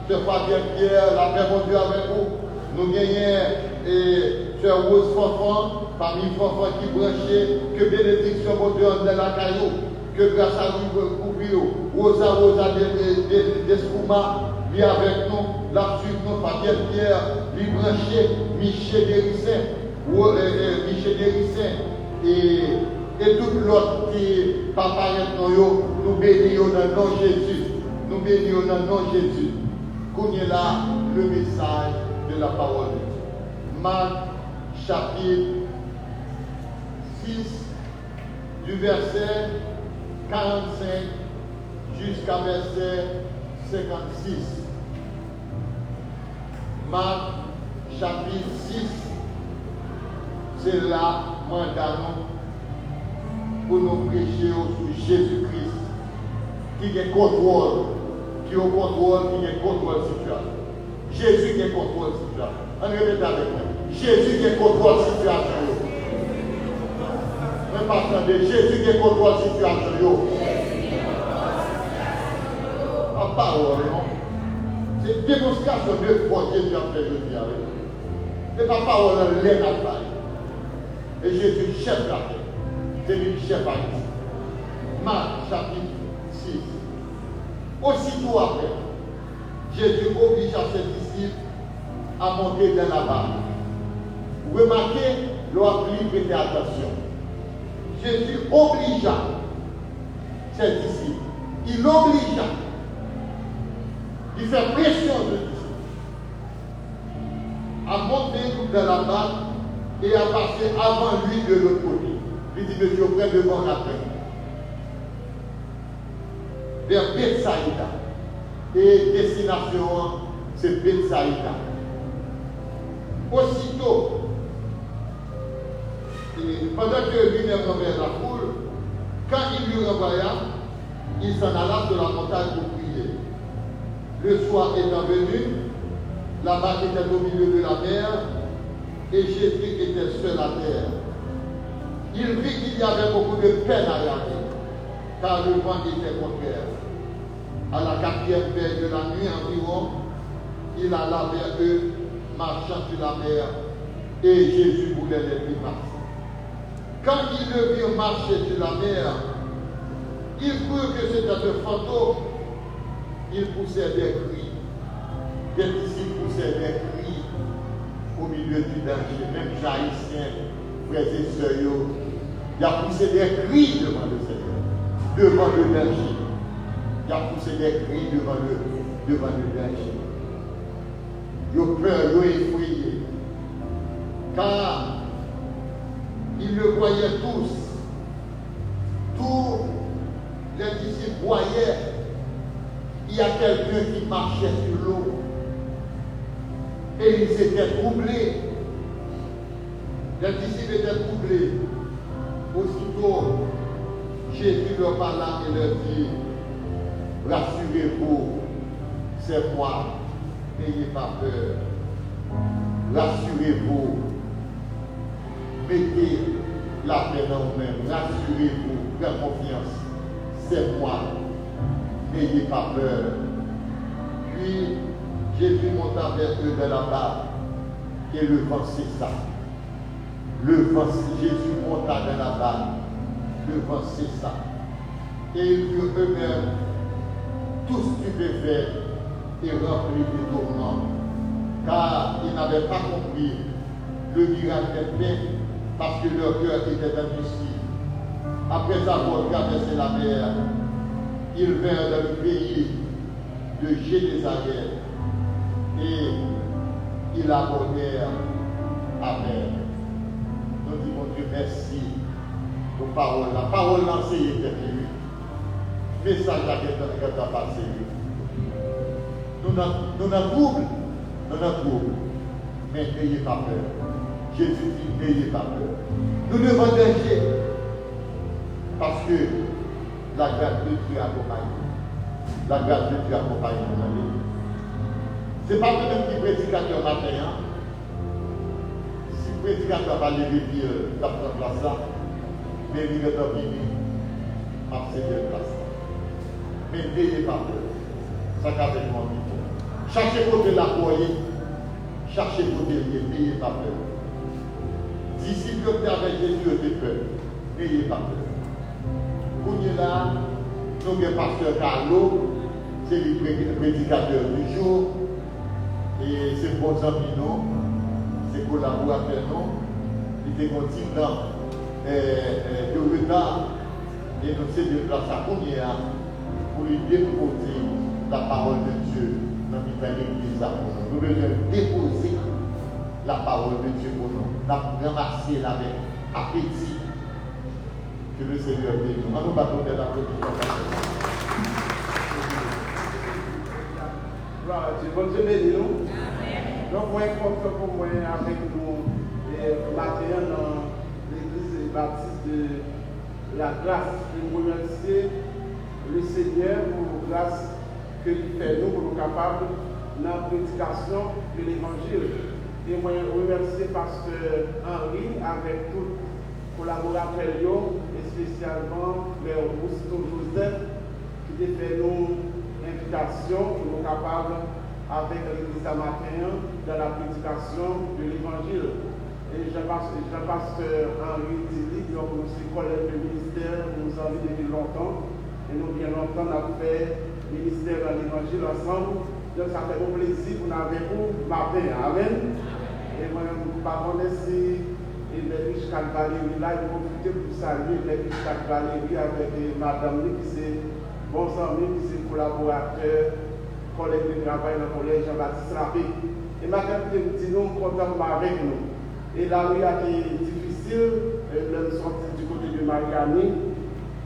Sœur Fabien Pierre, la paix mon Dieu avec vous. Nous avons Sœur Rose Fanfan, parmi les Fanfan qui branchent, que bénédiction mon Dieu dans la caillou, que grâce à lui couvrir, Rosa d'Escouma, lui avec nous, la suite nous, Fabien Pierre, lui branché, Michel Dérissin, Michel Dérissin, et tout l'autre qui papa nous bénissons dans le nom de Jésus. Nous bénissons dans le nom de Jésus. Connaissez là le message de la parole de Dieu. Marc chapitre 6 du verset 45 jusqu'à verset 56. Marc chapitre 6, c'est là mandat pour nous prêcher sur Jésus-Christ qui est contrôle, qui est au contrôle, qui est contrôle situation. Jésus qui est contrôle situation. On répète avec moi. Jésus qui est contrôle situation. Même pas attendez, Jésus qui est contrôle situation. En parole, non? C'est une démonstration de foi que Jésus a fait aujourd'hui avec nous. C'est pas parole, l'air à faire. Et Jésus, chef de la terre. C'est lui le chef à Christ. Marc chapitre 6. Aussitôt après, Jésus obligea ses disciples à monter dans la barque. Remarquez, leur pris, prêtez attention. Jésus obligea ses disciples. Il obligea. Il fait pression de disciples à monter dans la barque et à passer avant lui de l'autre côté. Il dit, monsieur, près devant la terre. Vers Bethsaïda. Et destination, c'est Bethsaïda. Aussitôt, pendant que lui-même renversa la foule, quand il lui renvoya, il s'en alla sur la montagne pour prier. Le soir étant venu, la barque était au milieu de la mer et Jésus était seul à terre. Il vit qu'il y avait beaucoup de peine à regarder, car le vent était contraire. À la 4e veille de la nuit environ, il alla vers eux, marchant sur la mer, Et Jésus voulait les lui marcher. Quand ils le virent marcher sur la mer, ils crurent que c'était un fantôme. Ils poussèrent des cris. Des disciples poussèrent des cris au milieu du danger. Même Jaïciens, frères et sœurs, il a poussé des cris devant le Seigneur, devant le danger. Il a poussé des cris devant le danger. Ils ont peur, ils ont effrayé. Car ils le voyaient tous. Tous les disciples voyaient. Il y a quelqu'un qui marchait sur l'eau. Et ils étaient troublés. Les disciples étaient troublés. Aussitôt, Jésus leur parla et leur dit, rassurez-vous, c'est moi, n'ayez pas peur. Rassurez-vous, mettez la paix en vous-même, rassurez-vous, faites confiance, c'est moi, n'ayez pas peur. Puis, Jésus monta vers eux de la barque et le vent cessa. Jésus monta dans la barque, le vent cessa. Et ils furent eux-mêmes tous stupéfaits et remplis de tourments, car ils n'avaient pas compris le miracle fait parce que leur cœur était endurci. Après avoir traversé la mer, ils vinrent dans le pays de Génézareth et ils abordèrent à mer. Nous disons Dieu merci pour paroles. La parole lancée était venue. Message à quelqu'un qui a passé. Nous n'avons trouble, mais n'ayez pas peur. Jésus dit n'ayez pas peur. Nous devons danger parce que la grâce de Dieu accompagne. La grâce de Dieu accompagne nos amis. Ce n'est pas le même qui prédicateur matin. Si le prédicateur va lever pied dans la place là, mais il est dans le vini, à cette place. Mais n'ayez pas peur. Ça qu'avec moi. Cherchez côté la croyez, cherchez côté lié, n'ayez pas peur. Disciples qui avec Jésus ont peur, n'ayez pas peur. Pour nous là, nous avons le pasteur Carlo, c'est le prédicateur du jour, et c'est bon ami nous, c'est collaborateur nous, il était continent de retard, et nous sommes de place à combien pour lui déposer la parole de Dieu dans l'église. Nous devons déposer la parole de Dieu pour nous, la ramasser avec appétit. Que le Seigneur bénisse. On nous battons de la production.
Gloire à Dieu. Bon Dieu bénisse nous. Donc, moi, content pour moi avec nous matin dans l'église baptiste de la grâce. Je vous remercie le Seigneur pour la grâce qu'il fait nous pour nous capables dans la prédication de l'évangile. Et moi, je remercie Pasteur Henri avec tous les collaborateurs et spécialement Frère Augusto Joseph qui a fait nous invitation pour nous capables avec l'église à matin dans la prédication de l'évangile. Et Jean-Pasteur Henri Dili, donc nous sommes collègues de ministère, nous avons depuis longtemps. Et nous, bien longtemps, nous avons fait ministère dans l'évangile ensemble. Donc, ça fait un plaisir pour nous avec vous matin. Amen. Et moi, je ne pas si l'église Valérie là, je profite pour saluer l'église Valérie avec madame qui c'est bon ami, qui c'est collaborateur, collègue de travail dans le collège Jean-Baptiste Rappé. Et madame qui dit nous, content avec nous. Et la rue a été difficile, nous sommes sortis du côté de Mariani.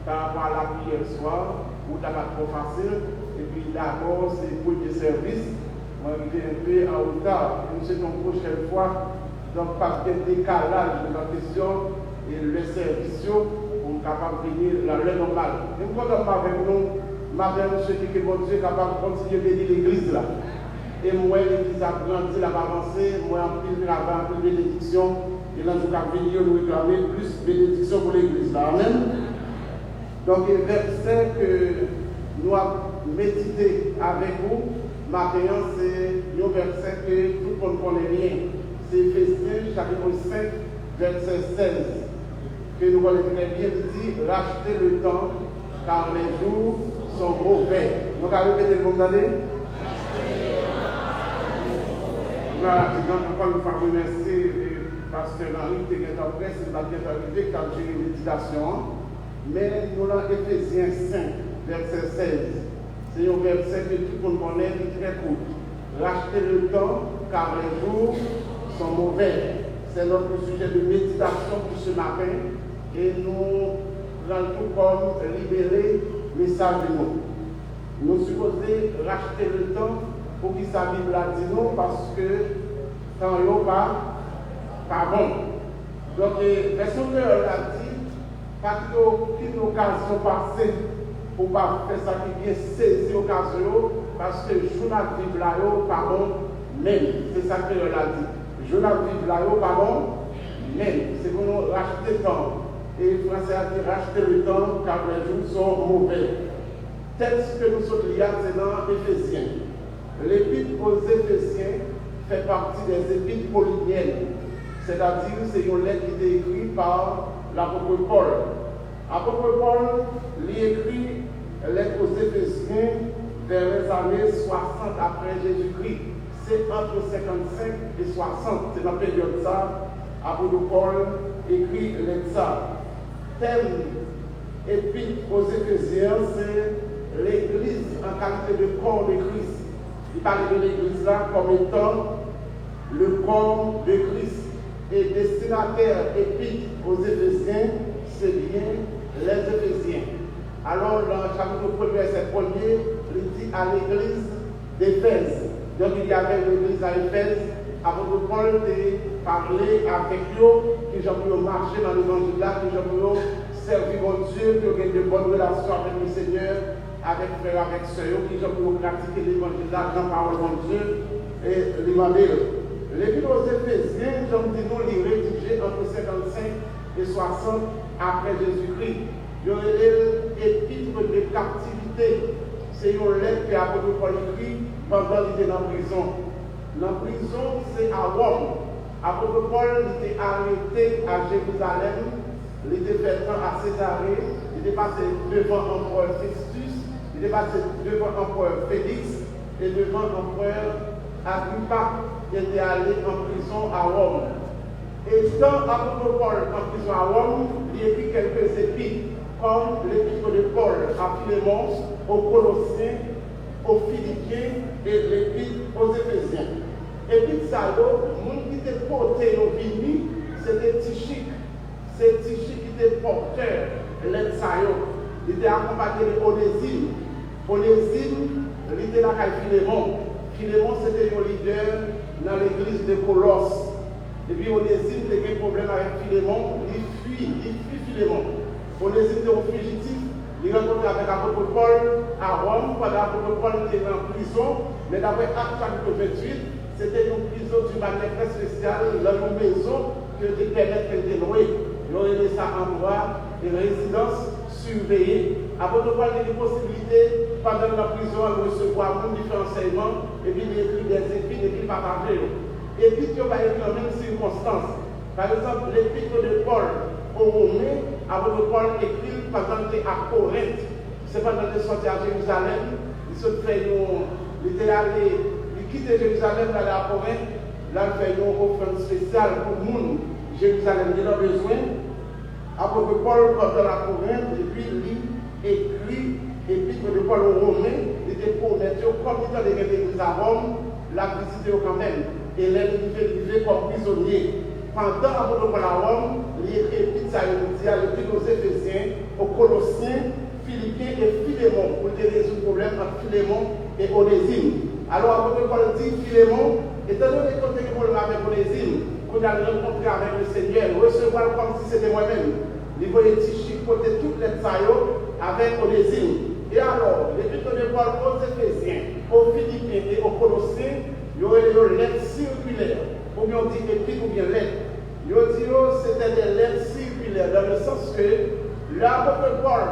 Par rapport à la prière soir, où tu n'as pas trop facile, et puis d'abord c'est pour le service, moi je viens un peu en retard, nous sommes une prochaine fois, donc pas de décalage de la question et le service pour nous capable de venir la l'heure normale. Nous comptons avec nous, madame, monsieur qui est bon Dieu, capable de continuer à bénir l'église là. Et moi, l'église a grandi, elle a avancé, moi en pile travail, en pile bénédiction, et là nous avons venir nous réclamer plus bénédiction pour l'église là. Amen. Donc, le verset que nous avons médité avec vous, maintenant, c'est un verset que tout le monde connaît bien. c'est Éphésiens chapitre 5, verset 16, que nous connaissons très bien, dit « Rachetez le temps, car les jours sont mauvais. » Donc, à répéter le mot d'année. Voilà, encore une fois, je remercie le pasteur Henri qui est en presse, il va bien arriver quand j'ai une méditation. Mais nous avons Éphésiens 5, verset 16. C'est un verset que tout le monde connaît, qui est très court. Rachetez le temps, car les jours sont mauvais. C'est notre sujet de méditation pour ce matin. Et nous prenons tout comme libérer le message de nous. Nous supposons racheter le temps pour qu'il sa Bible a dit non, parce que quand il n'y a pas bon. Donc, version que a dit, pas qu'aucune occasion passée pour ne pas faire ça qui vient saisir l'occasion, parce que je n'ai pas Bible là, pas bon, même. C'est ça que a dit. Je n'ai pas Bible là, pas bon, même. C'est pour nous racheter le temps. Et le français a dit racheter le temps car les jours sont mauvais. Texte que nous sommes liés, c'est dans Éphésiens. L'épître aux Éphésiens fait partie des épîtres pauliniennes. C'est-à-dire, c'est une lettre qui est écrite par l'apôtre Paul. L'apôtre Paul lui écrit lettre aux Éphésiens vers les années 60 après Jésus-Christ. C'est entre 55 et 60. C'est dans la période ça. L'apôtre Paul écrit lettre ça. Thème épître aux Éphésiens, c'est l'Église en qualité de corps de Christ. Il parle de l'Église là comme étant le corps de Christ. Et destinataire épître aux Éphésiens, c'est bien les Éphésiens. Alors, dans le chapitre 1er, verset 1er, il dit à l'Église d'Éphèse. Donc, il y avait l'Église à Éphèse. Apôtre Paul a parlé avec eux, qui ont pu marcher dans l'évangile là, qui ont pu servir mon Dieu, qui ont eu de bonnes relations avec le Seigneur, avec frères, avec sœurs, qui ont pu pratiquer l'évangile là, dans la parole de Dieu, et l'Emmanuel. L'Épître aux Éphésiens, comme dit nous, il est rédigé entre 55 et 60 après Jésus-Christ. Il y aurait l'épître de captivité. C'est une lettre que l'apôtre Paul écrit pendant qu'il était dans la prison. La prison, c'est à Rome. L'apôtre Paul était arrêté à Jérusalem. Il était fait à Césarée. Il était passé devant l'empereur Festus. Il était passé devant l'empereur Félix et devant l'empereur Agrippa, qui était allé en prison à Rome. Et dans l'apôtre Paul en prison à Rome, il écrit quelques épîtres, comme l'épître de Paul à Philémon, aux Colossiens, aux Philippiens et l'épître aux Éphésiens. Épître ça, le monde qui était porté au Vini, c'était Tychique. C'est Tychique qui était porteur de l'aide ça. Il était accompagné de Onésime. Onésime, il était là avec Philémon. Philémon, c'était un leader dans l'église de Colosse. Et puis Onésime, il a un problème avec Philémon, il fuit Philémon. Onésime était un fugitif, il rencontre avec l'apôtre Paul à Rome, pendant l'apôtre Paul était en prison, mais d'après Actes chapitre 28, c'était une prison d'une manière très spéciale, dans une maison que te permettre qu'elle était louée. Ils ont aimé ça endroit, une résidence surveillée. L'apôtre Paul a des possibilités, pendant la prison, de recevoir différents enseignements, et puis il écrit des épîtres, et puis partager. Et puis il va écrire en même circonstance. Par exemple, l'épître de Paul aux Romains, l'apôtre Paul écrit pendant qu'il était à Corinthe. C'est pendant qu'il est sorti à Jérusalem, il était allé, il quitte Jérusalem, il allait à Corinthe, là il fait une offrande spéciale pour le monde. Jérusalem, il a besoin. L'apôtre Paul pendant la Corinthe, et puis il écrit l'épître de Paul aux Romains, il était pour mettre comme il était dans l'église à Rome, la visiter quand même. Et là, il vivait comme prisonnier. Pendant l'apôtre Paul à Rome, il écrit l'épître aux Éphésiens, aux Colossiens, Philippiens et Philémon, pour résoudre le problème entre Philémon et Onésime. Alors, l'apôtre Paul dit Philémon, étant donné que tu as problème avec Onésime, qu'on a rencontré avec le Seigneur, recevoir comme si c'était moi-même. Il voyait Tychique côté toutes les saillots avec Onésime. Et alors, l'épître de Paul aux Éphésiens, aux Philippiens et aux Colossiens, il y aurait des lettres circulaires, ou bien on dit épître ou bien lettres. Il y a dit c'était des lettres circulaires, dans le sens que l'apôtre Paul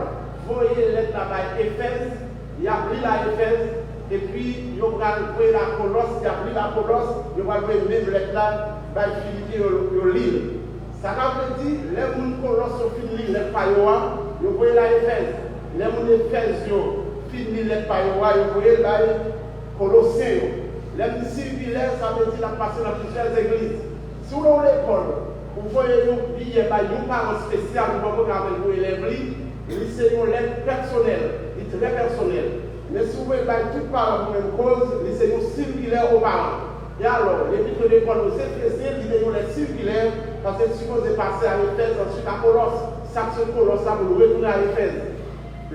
voyait les lettres là-bas à Éphèse, il a pris la Éphèse, et puis il a envoyé la Colosse, il a pris la Colosse, il a envoyé même lettre là Philippe au l'île. Ça veut dire, les gens Colosse ont fini les payois, ils voient la Éphèse. Les gens d'Éphèse fini les payois, ils voient la Colossiens. Les circulaires, ça veut dire la passer dans plusieurs églises. Si vous avez l'école, vous voyez un billet, un parent spécial, vous pouvez avec vous élèves, c'est une lettre personnelle, très personnelle. Mais si vous voyez tout parent pour une cause, c'est une circulaire aux parents. Et alors, l'épître de Paul aux Éphésiens, il y a une circulaire, parce que c'est supposé passer à Éphèse, ensuite à Colosse. Ça, c'est Colosse, ça vous retourner à Éphèse.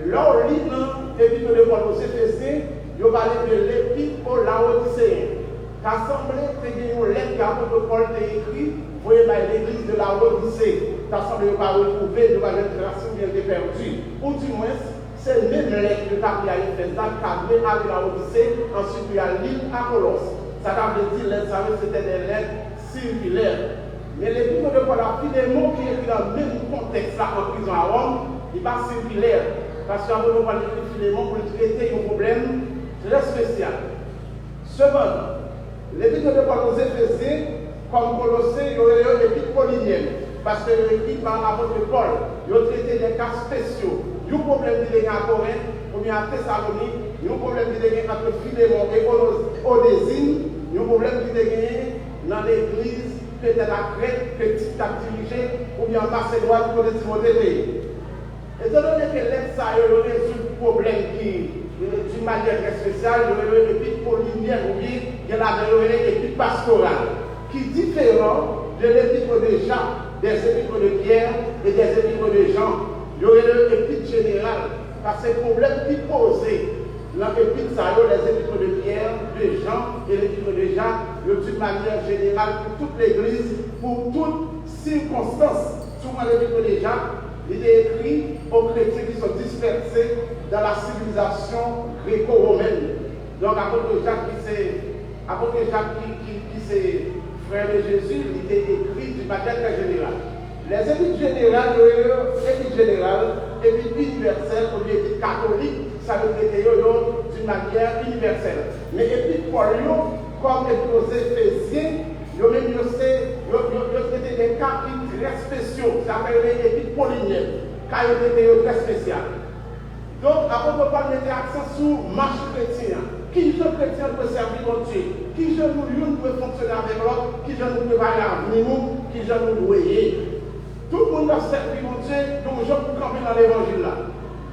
Là, on lit dans l'épître de Paul aux Éphésiens, il va parler de l'épître aux Laodicéens. L'Assemblée, c'est une lettre qu'apôtre Paul a écrite, vous voyez, l'église de la Odyssée. L'Assemblée va retrouver, il va être tracé ou bien perdu. Ou du moins, c'est la même lettre que Paul a écrite, cadrée avec la Odyssée, ensuite il y a l'île à Colosse. Ça veut dire que c'était des lettres circulaires. Mais l'épître de Paul a pris des mots qui écrivent dans le même contexte là, en prison à Rome, il n'est pas circulaire. Parce qu'apôtre Paul a écrit des mots pour traiter un problème très spécial. Cependant, l'épître de Paul aux Éphésiens, comme Colossiens, il y aurait eu l'épître paulinienne. Parce que l'épître par l'apôtre Paul, il a traité des cas spéciaux. Il y a un problème qui est à Corinthe, ou bien à Thessalonique, il y a un problème qui est entre Philémon et Onésime, il y a un problème qui est dans l'église, peut-être à Crète, petit à dirigé, ou bien en Macédoine, pour les Timothée. Étant donné que l'aide, ça a résout le problème qui d'une manière très spéciale, il y a l'épître paulinienne, ou bien il y a l'épître pastorale, qui est différent de l'épître de Jacques, des épîtres de Pierre et des épîtres de Jean. Il y aurait l'épître générale, parce que le problème qui posait dans l'épître, ça y les épîtres de Pierre, de Jean et l'épître de Jacques, d'une manière générale pour toute l'Église, pour toute circonstance. Souvent l'épître de Jacques, il est écrit aux chrétiens qui sont dispersés dans la civilisation gréco-romaine. Donc, apôtre Jacques qui c'est frère de Jésus, il était écrit d'une manière très générale. Les épîtres générales, épîtres générales, épîtres universelles, ou épîtres catholiques, ça veut dire d'une manière universelle. Mais épîtres Paul, comme aux Éphésiens, ils ont traité des cas très spéciaux, ça s'appelle les épîtres pauliniennes, car ils étaient très spéciaux. Donc, apôtre Paul mettait accent sur marche chrétien. Qui jeune chrétien peut servir mon Dieu? Qui jeune nous peut fonctionner avec l'autre? Qui jeune nous peut parler avec nous? Qui jeune nous doyer? Tout le monde doit servir mon Dieu, donc je peux camper dans l'évangile là.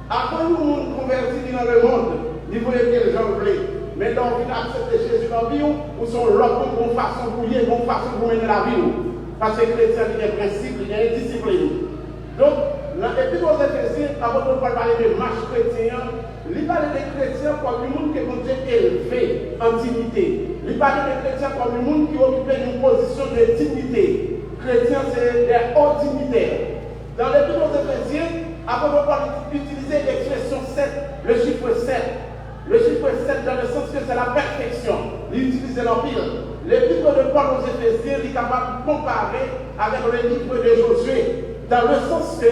Après nous convertis dans le monde, il voulait bien les gens voulaient. Mais donc, on vient accepter Jésus dans la vie, ou sont l'autre bonne façon pour y bonne façon pour mener la vie. Parce que les chrétiens, il y a des principes, il y a des disciplines. Donc, dans l'épître aux Éphésiens, avant de parler de marche chrétienne, il parle des chrétiens comme le monde qui est élevé en dignité. Il parle des chrétiens comme le monde qui occupe une position de dignité. Chrétiens, c'est des hauts dignitaires. Dans l'épître aux Éphésiens, avant de parler d'utiliser l'expression 7, le chiffre 7. Le chiffre 7 dans le sens que c'est la perfection. Il utilise l'empire. L'épître de Paul aux Éphésiens est capable de comparer avec le livre de Josué. Dans le sens que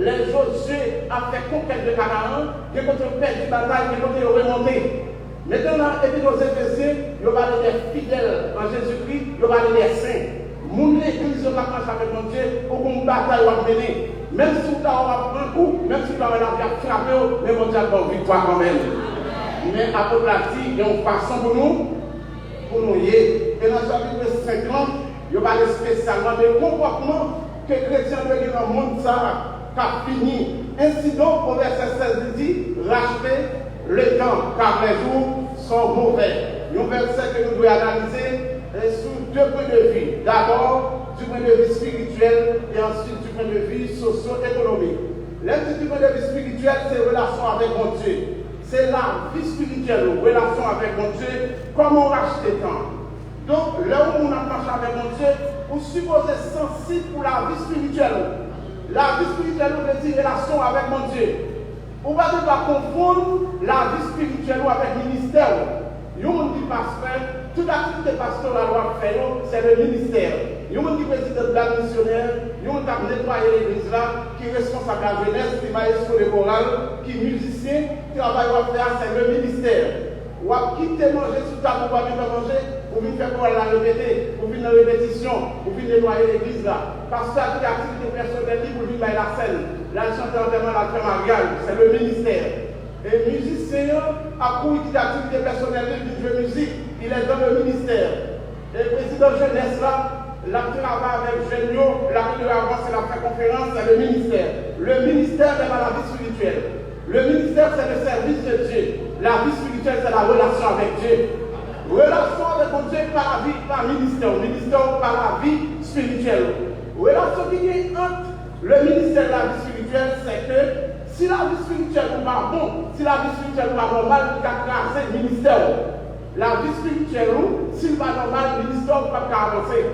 les Josué a fait conquête de Canaan, qui ont perdu la bataille, qui ont remonté. Maintenant, dans l'épître aux Éphésiens, il y aura des fidèles en Jésus-Christ, il y aura des saints. Mon église va marcher avec mon Dieu pour qu'on bataille va mener. Même si vous avez un coup, même si vous avez la vie à frapper, mais mon Dieu a une victoire quand même. Mais apôtre l'a dit, il y a une façon pour nous y aller. Et dans le chapitre 50, il y aura spécialement des comportements que les chrétiens doivent dire dans le monde ça a fini. Ainsi donc, au verset 16, il dit, rachetez le temps, car les jours sont mauvais. Un verset que nous devons analyser sous deux points de vue. D'abord, du point de vue spirituel et ensuite du point de vue socio-économique. L'un du point de vue spirituel, c'est relation avec mon Dieu. C'est la vie spirituelle, relation avec mon Dieu, comment racheter le temps. Donc, là où on a marché avec mon Dieu, vous supposez sensible pour la vie spirituelle. La vie spirituelle veut dire relation avec mon Dieu. On va pas confondre la vie spirituelle avec le ministère. Il y a un monde qui pasteur, toute activité pastorale doit faire, c'est le ministère. Il y a un monde qui président de la missionnaire, il y a un monde qui nettoie l'église là, qui est responsable de la jeunesse, qui est maestro de morale, qui est musicien, qui travaille à faire, c'est le ministère. Ou à quitter manger sous table pour pas manger, ou venir faire pour la répéter, ou venir venir en répétition, pour venir nettoyer l'église là. Parce que c'est l'activité personnelle pour venir dans la scène. Là, ils sont enterrement, la fait mariage, c'est le ministère. Et le musicien a couru d'activité personnelle, il joue musique, il est dans le ministère. Et le président jeunesse là, la travail avec Génio, la plus avant c'est la conférence, c'est le ministère. Le ministère est dans la vie spirituelle. Le ministère c'est le service de Dieu. La vie spirituelle c'est la relation avec Dieu. Relation avec Dieu par la vie, par le ministère. Ministère par la vie spirituelle. Relation qui est entre le ministère de la vie spirituelle, c'est que si la vie spirituelle n'est pas bon, si la vie spirituelle n'est pas normale, il y a crasé le ministère. La vie spirituelle, s'il n'est pas normal, le ministère ne peut pas avancer.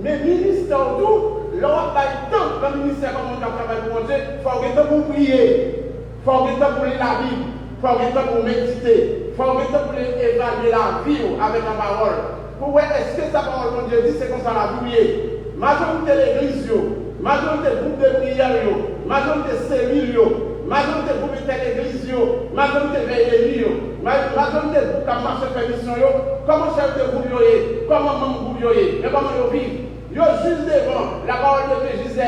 Mais le ministère, tout, l'on va tant dans le ministère comme on travaille pour Dieu, il faut avoir temps pour prier, il faut avoir temps pour lire la Bible, il faut avoir temps pour méditer, il faut avoir temps pour évaluer la vie avec la parole. Pour voir est-ce que sa parole, mon Dieu, dit c'est comme ça la vie. Majorité de l'église, majorité de groupe de prière, majorité de cellules, majorité de groupe de l'église, majorité de l'église, majorité de groupe qui marche de mission, comment chef de groupe, comment membre groupe, et comment ils vivent. Ils juste devant la parole de Dieu, Jésus.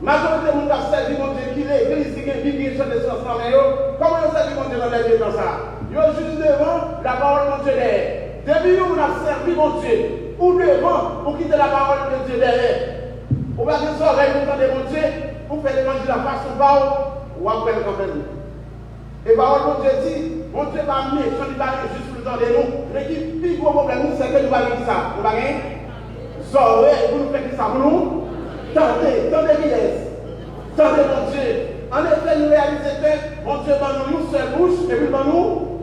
Majorité de monde qui a servi mon Dieu, qui est l'église, qui est Bible, qui est de sens dans comment ils ont servi mon Dieu dans les lieux comme ça. Ils juste devant la parole de Dieu derrière. Depuis où on a servi mon Dieu, ou devant pour quitter la parole de Dieu derrière. On va dire ça, on entendre mon Dieu, pour faire l'évangile à façon bas, ou après le campagne. Et parole de Dieu dit, mon Dieu va méchant, il va juste pour nous entendre nous. Mais qui plus gros problème, c'est que nous allons dire ça. Nous allons dire, Zoré, vous nous faites ça pour nous. Tendez, Vilès. Tendez mon Dieu. En effet, nous réalisons que mon Dieu va nous une seule bouche et puis va nous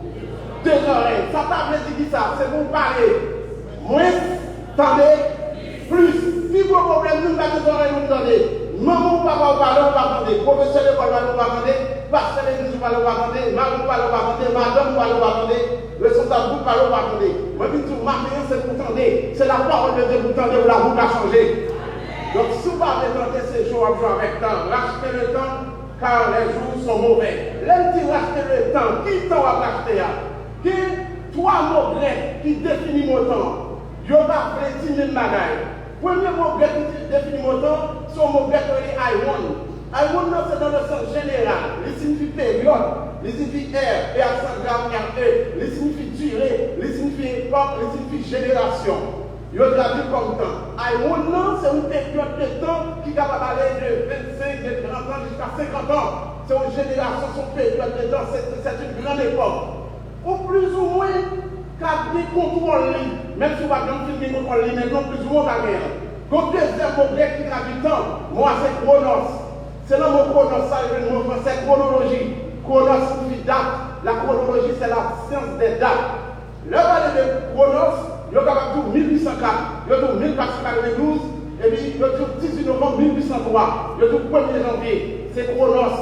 deux oreilles. Ça t'a dit ça, c'est pour parler. Moins, tendez, plus. Si vous avez un problème, nous avons deux oreilles, nous tendez. Maman, papa, on va demander. Professeur de l'école, on va demander. Pasteur de l'église, on va demander. Maman, on va demander. Madame, on va demander. Responsable, on va demander. Moi, je dis tout, maintenant, c'est pour tendre. C'est la parole de Dieu pour tendre, pour la boucle à changer. Donc, si vous avez tenté ces jours à jouer avec temps, rachetez le temps, car les jours sont mauvais. L'un dit racheter le temps, qui temps à racheter? Qui trois mots grecs qui définissent mon temps? Yo va faire 10 000 bagailles. Premier mot grec qui définit mon temps, c'est un mot grec qui est I want. I want, c'est dans le sens général. Il signifie période, il signifie air, et accent grave, R-E. Il signifie durée, il signifie époque, il signifie génération. Il y a dit comme temps. I want, c'est une période de temps qui est capable d'aller de 25, de 30 ans jusqu'à 50 ans. C'est une génération, c'est une période de temps, c'est une grande époque. Ou plus ou moins, car des contrôles, même si on va bien filmer contrôle, mais non plus ou moins la guerre. Quand deuxième mot grec qui traduit temps, moi c'est chronos. C'est le mot chronos, ça veut dire le mot français chronologie. Chronos signifie date. La chronologie c'est la science des dates. Le parler de chronos, il y a capable de 1804, il y a 1492, et puis il y a 18 novembre 1803, il y a 1er janvier. C'est chronos.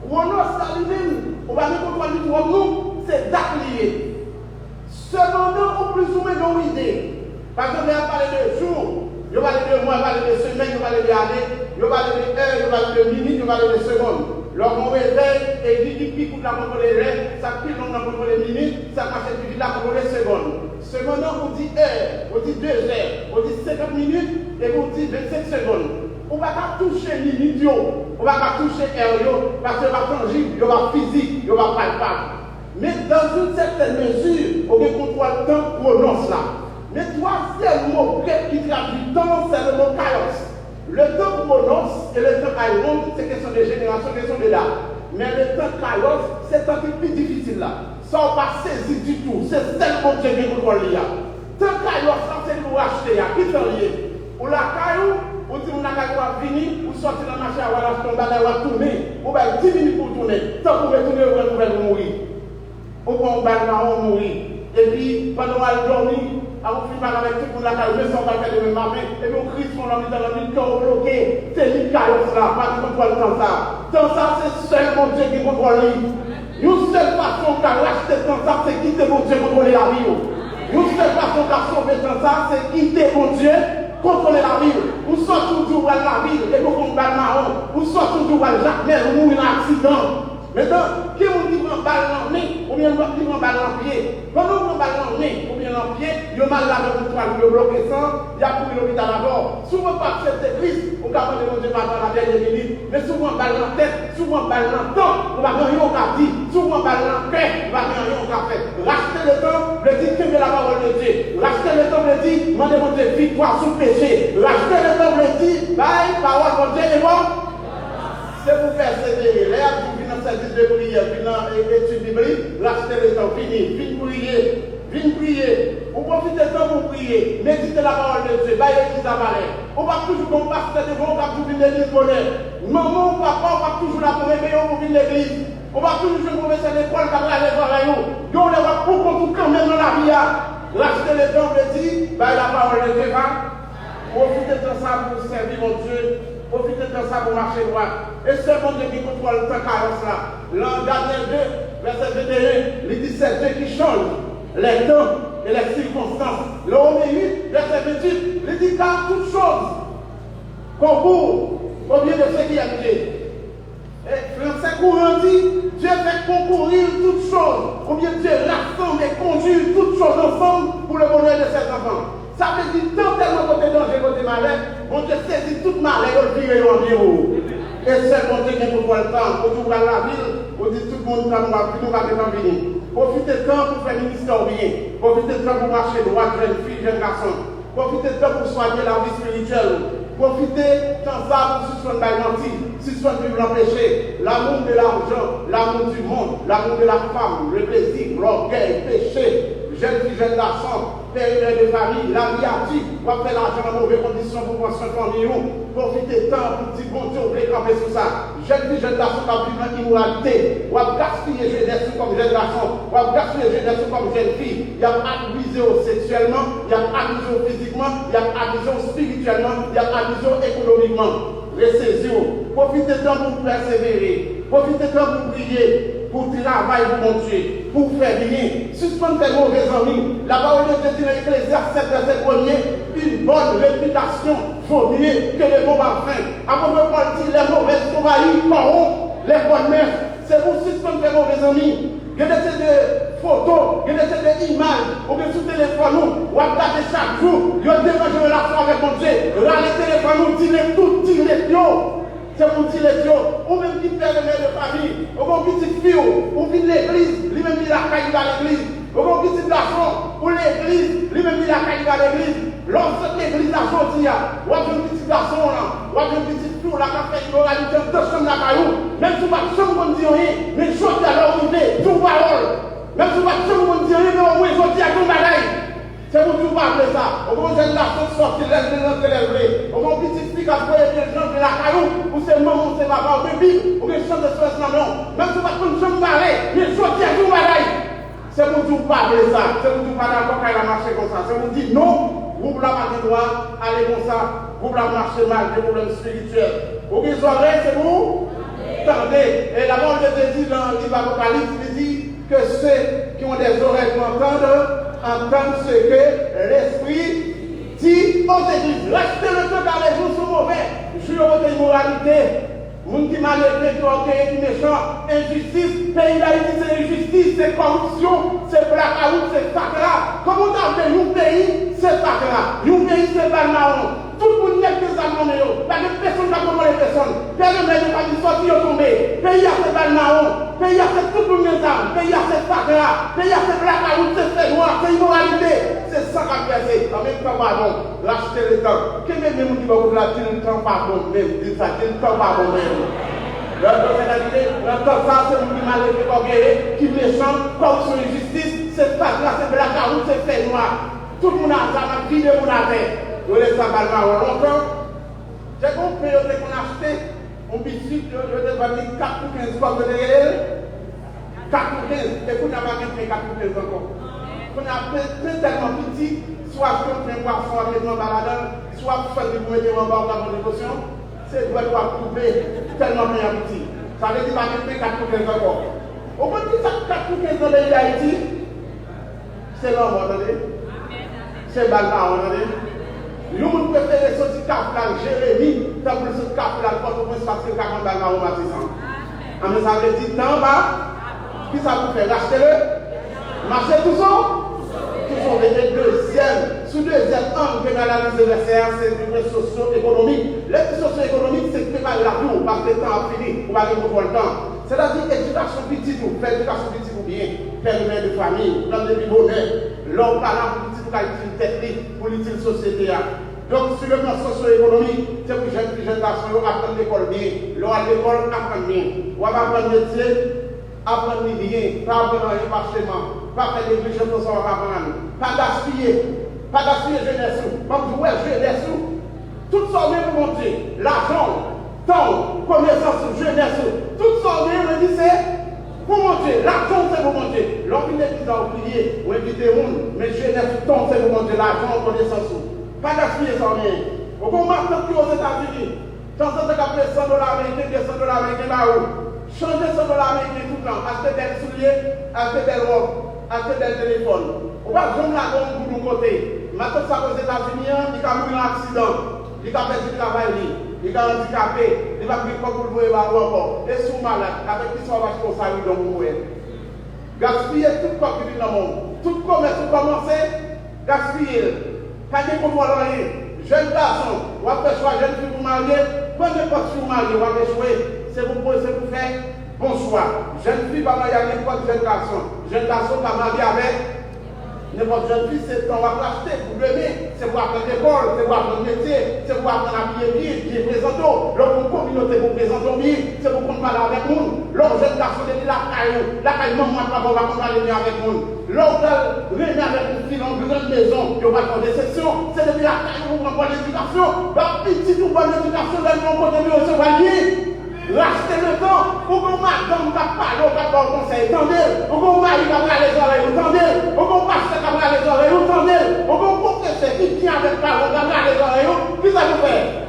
Chronos, ça lui-même, on va dire qu'on nous, c'est date liée. Cependant, au plus ou moins une idée. Par exemple, on va parler de jours, on va parler de mois, on va parler de semaines, on va parler d'années, on va parler de heures, on va parler de minutes, on va parler de secondes. Lorsqu'on réveille et dit qu'il pique la contrôle les ça pile dans la contrôle les minutes, ça passe plus vite la contrôle les secondes. Cependant, on dit heure, on dit 2 heures, on dit 50 minutes et on dit 25 secondes. On ne va pas toucher minutes, on ne va pas toucher heure, parce que va tangible, il va physique, il va palpable. Mais dans une certaine mesure, on contrôle le temps chronos là. Mais troisième mot grec qui traduit temps, c'est le mot kairos. Le temps chronos et le temps airon, c'est question de génération, question de date. Mais le temps kairos, c'est un peu plus difficile là. Ça, on ne va pas saisir du tout. C'est tellement Dieu qui contrôle là. Tant kairos, c'est pour acheter, qui t'en lié. Ou la caillou, ou si on a venir, ou sortir dans la machine, ou acheter un bagage, ou tourner, ou bien 10 minutes pour tourner. Tant pour retourner, ou bien mourir. Ou bien on va mourir. Et puis, pendant qu'on dormir, on finit par avec tout le monde la caillou, mais ça on va faire de même main, et puis on crie son ami dans la vie, quand on bloqué, c'est lui qui caillou là, pas de contrôle dans ça. Dans ça, c'est seulement Dieu qui contrôle lui. Une seule façon qu'à racheter dans ça, c'est quitter mon Dieu contrôler la vie. Une seule façon qu'à sauver dans ça, c'est quitter mon Dieu contrôler la vie. Ou sortir toujours à la vie, et nous on balle marron, ou sortir toujours à Jacques, ou mourir un accident. Maintenant, qui on dit en balle dans ou bien ils vont balle en pied. Quand on prend balle en nez, ou bien en pied, ils ont mal là pour toile, ils ont bloqué ça, il y a pour l'hôpital d'abord. Souvent, pas accepter Christ, on va demander dans la dernière minute, mais souvent balle en tête, souvent balle en temps, on va rien au cas dit, souvent balle en cœur, on va rien au cas fait. Racheter le temps, le dit que la parole de Dieu. Racheter le temps, le dit, demandez mon Dieu, victoire sous péché. Racheter le temps, le dit, bye, parole de Dieu, et bon. C'est pour persévérer. Là, vous venez dans service de prière, vous venez dans l'étude biblique, racheter le temps, fini, viens prier. Vous profitez du temps pour prier, méditez la parole de Dieu, baillez l'église à Valais. On va toujours comme pasteur devant, on va toujours venir l'église bonheur. Maman ou papa, on va toujours la première veille pour venir l'église. On va toujours jouer professeur d'école, qui va aller voir les on les va pour qu'on tout quand même dans la vie. Racheter le temps, le dit, baillez la parole de Dieu. Profitez de ça pour servir mon Dieu. Profitez de ça pour marcher droit. Et c'est mon Dieu qui contrôle le temps carence là. L'an Daniel 2, verset 21, il dit c'est Dieu qui change les temps et les circonstances. Le Romain 8, verset 28, il dit car toutes choses concourent au bien de ceux qui aiment Dieu. Et Français courant dit Dieu fait concourir toutes choses. Ou bien Dieu rassemble et conduit toutes choses ensemble pour le bonheur de ses enfants. Ça veut dire tant tellement côté danger, côté malheur, mon Dieu saisit toute malheur et le vire en bureau. Et c'est mon Dieu qui nous voit le temps. Quand on va à la ville, on dit tout le monde comme moi, puis nous va venir. Profitez de temps pour faire le ministère bien. Profitez de temps pour marcher droit, jeune fille, jeune garçon. Profitez de temps pour soigner la vie spirituelle. Profitez de temps pour suspendre la mentir, suspendre le péché, l'amour de l'argent, l'amour du monde, l'amour de la femme, le plaisir, l'orgueil, le péché. Jeune fille, jeune garçon, période de famille, la vie a dit, on va faire l'argent dans mauvaises conditions pour construire un famille. Profitez de temps pour dire bon Dieu, vous voulez camper sur ça. Jeune fille, jeune garçon, qui a vécu dans l'immoralité, on va gaspiller jeunesse comme jeune garçon, on va gaspiller jeunesse comme jeune fille. Il y a abusé sexuellement, il y a abusé physiquement, il y a abusé spirituellement, il y a abusé économiquement. Ressaisir, profitez de temps pour persévérer, profitez de temps pour prier. Pour travailler pour mon Dieu, pour faire bien. Suspendre tes mauvais amis. La parole de Dieu dit dans l'Ecclésiaste 7, verset 1er, une bonne réputation vaut mieux que les bons parfums. Apôtre Paul dit les mauvaises compagnies corrompent les bonnes mères. C'est pour suspendre tes mauvais amis. Il y a des photos, il y a des images, on peut sur le téléphone, on va regarder chaque jour, il y a des gens qui la foi avec mon Dieu. Là, le téléphone, dit tout, dit les pions. C'est pour dire les gens, ou même qui perd le mère de famille, ou même petite fille, ou vient l'église, lui-même il a caillé à l'église, ou même petit garçon, ou l'église, lui-même il a caillé à l'église. Lorsque l'église a sorti, ou un petit garçon là, ou un petit fille là, qui a fait immoralité, deux chambres la caillou, même si pas de chambre, on dit rien, mais chose à leur idée, tout parole. Même si pas de chambre, on dit rien, mais au moins, je dis à tout bagaille. C'est pour tout parler ça. Au moins, jeune garçon sorti, l'entrée, au moins, petite fille qui a fait des gens de la caillou, ou c'est maman, c'est papa, ou bébé, ou bien chant de stress, non. Même si pas de chambre parler, mais je dis à tout bagaille. C'est pour tout parler ça. C'est pour tout parler encore quand il a marché comme ça. C'est pour dire non, vous ne pas droit, allez comme ça, vous ne marcher mal, des problèmes spirituels. Vous les oreilles, c'est vous? Attendez. Et la parole de Dieu dit dans le livre Apocalypse, il dit que ceux qui ont des oreilles pour entendre ce que l'Esprit dit aux églises. Restez le temps car les jours sont mauvais. Jure votre immoralité. Moun qui m'a levé, qui est méchant, injustice, pays d'Haïti, c'est injustice, c'est corruption, c'est blackout, c'est sacra. Comment on a fait un pays, c'est sacra. Un pays, c'est pas marron. Tout le monde n'est que ça, non, pas de personne qui a commandé les personnes. Personne n'a pas dit sortir au tombé. Pays a fait pas marron. Pays a fait tout le monde d'âme. Pays a fait sacra. Pays a fait blackout, c'est noir, c'est immoralité. C'est ça qui a percé. En même temps, pardon, racheter le temps. Quel même qui va vous dire le temps, pardon, même, dit ça, le temps, pardon, même. L'entend ça, c'est lui qui m'a levé pour guérir, qui méchant, corruption et justice, c'est pas là, c'est blackout, c'est fait noir. Tout le monde a ça, ma vie de mon affaire. Vous laissez ça mal longtemps. J'ai compris qu'on a acheté un bicycle, je vais dire 4 pour 15 fois de réel. 4 pour 15, et qu'on n'a pas fait 4 pour 15 encore. On a fait tellement petit, soit qu'on fait un poisson avec nos baladeurs, soit qu'on fait des bouées en bas dans la dévotion. C'est doit couper tellement bien petit. Ça veut dire qu'on fait 4 pour 15 encore. Au moins, tout ça, 4 pour 15 dans l'île d'Haïti, c'est l'homme, vous entendez? C'est Balma, vous entendez? Nous pouvons préférer ce cap là, Jérémie, tant que ce cap là, quand on peut se passer 40 balles au matin. Mais ça veut dire, tant bas, qui ça vous fait? Rachetez-le. Marcher tout ça? Toujours les deuxième. Sous deuxième angle que l'analyse de verset, c'est du socio-économique. L'aide socio-économique, c'est que tu vas la vie, parce que le temps a fini, on va aller pour le temps. C'est-à-dire éducation petite, faire éducation petite ou bien, faire une mère de famille, dans le bonheur, l'homme parlant pour petit ou une technique pour l'utile société. Donc, sur le plan socio-économique, c'est pour les jeunes garçons apprendre l'école bien, l'on à l'école apprendre bien, on va apprendre métier, apprendre rien, pas apprendre rien par schéma, pas faire des choses pour ça, pas gaspiller jeunesse, pas jouer jeunesse, tout ça même pour monter, l'argent, temps, connaissance, jeunesse, tout ça même, on dit c'est pour monter, l'argent c'est pour monter, l'homme qui est dans le oublié, ou inviter monde, mais jeunesse, temps c'est pour monter, l'argent, connaissance. Pas gaspiller sans rien. Au moment où aux États-Unis, tant que tu as $100 américains, $200 américains là-haut, changer $100 américains tout le temps, acheter des souliers, acheter des robes, acheter des téléphones. On va jouer la gomme pour nous côté. Maintenant, ça aux États-Unis, il a eu un accident, il a perdu le travail, il a handicapé, il va plus pour le voir encore. Et sous malade, avec qui ça va se consacrer dans le monde. Gaspiller tout le qui vit dans le monde. Tout commerce commencer, gaspiller. Quand il faut rien, jeune garçon, on va faire choix, jeune fille pour marier, peu importe si vous mariez, on va faire choix, c'est pour faire bon choix. Jeune fille va marier avec n'importe jeune garçon va marier avec n'importe jeune fille, c'est qu'on va l'acheter pour l'aimer, c'est pour apprendre l'école, c'est pour apprendre le métier, c'est pour apprendre à bien présenter, l'homme pour communauté pour présenter bien, c'est pour qu'on parle avec nous. L'homme jeune garçon de la caille, maman, papa, on va parler avec nous. L'homme réunit avec une fille dans une grande maison, il va faire des sessions, c'est depuis la caille pour prendre l'éducation, petit ou bonne éducation, là, nous on continue au chevalier. Racheter le temps, pour qu'on madame va parler au conseil, attendez, pour qu'on mari va parler les oreilles, attendez, pour qu'on pasteur va parler les oreilles, attendez, pour qu'on professeur qui vient avec parole va parler les oreilles, qui ça vous fait?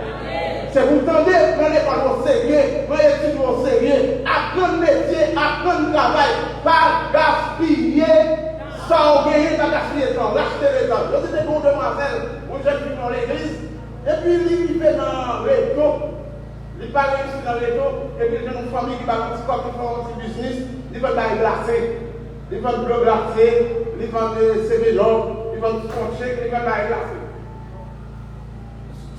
C'est vous tendez, prendre l'école au sérieux, prendre l'étude au sérieux, apprendre métier, apprendre travail, pas gaspiller, sans gagner, pas gaspiller le temps, racheter le temps. Je suis des bonnes demoiselles, une jeune fille dans l'église, et puis il fait dans le réseau. Il parle ici dans les dos, et puis il y a une famille qui va qui font un petit business, ils veulent aller glacer, ils veulent bleu glacé, ils veulent sévélon, ils veulent scotcher, ils veulent aller glacer.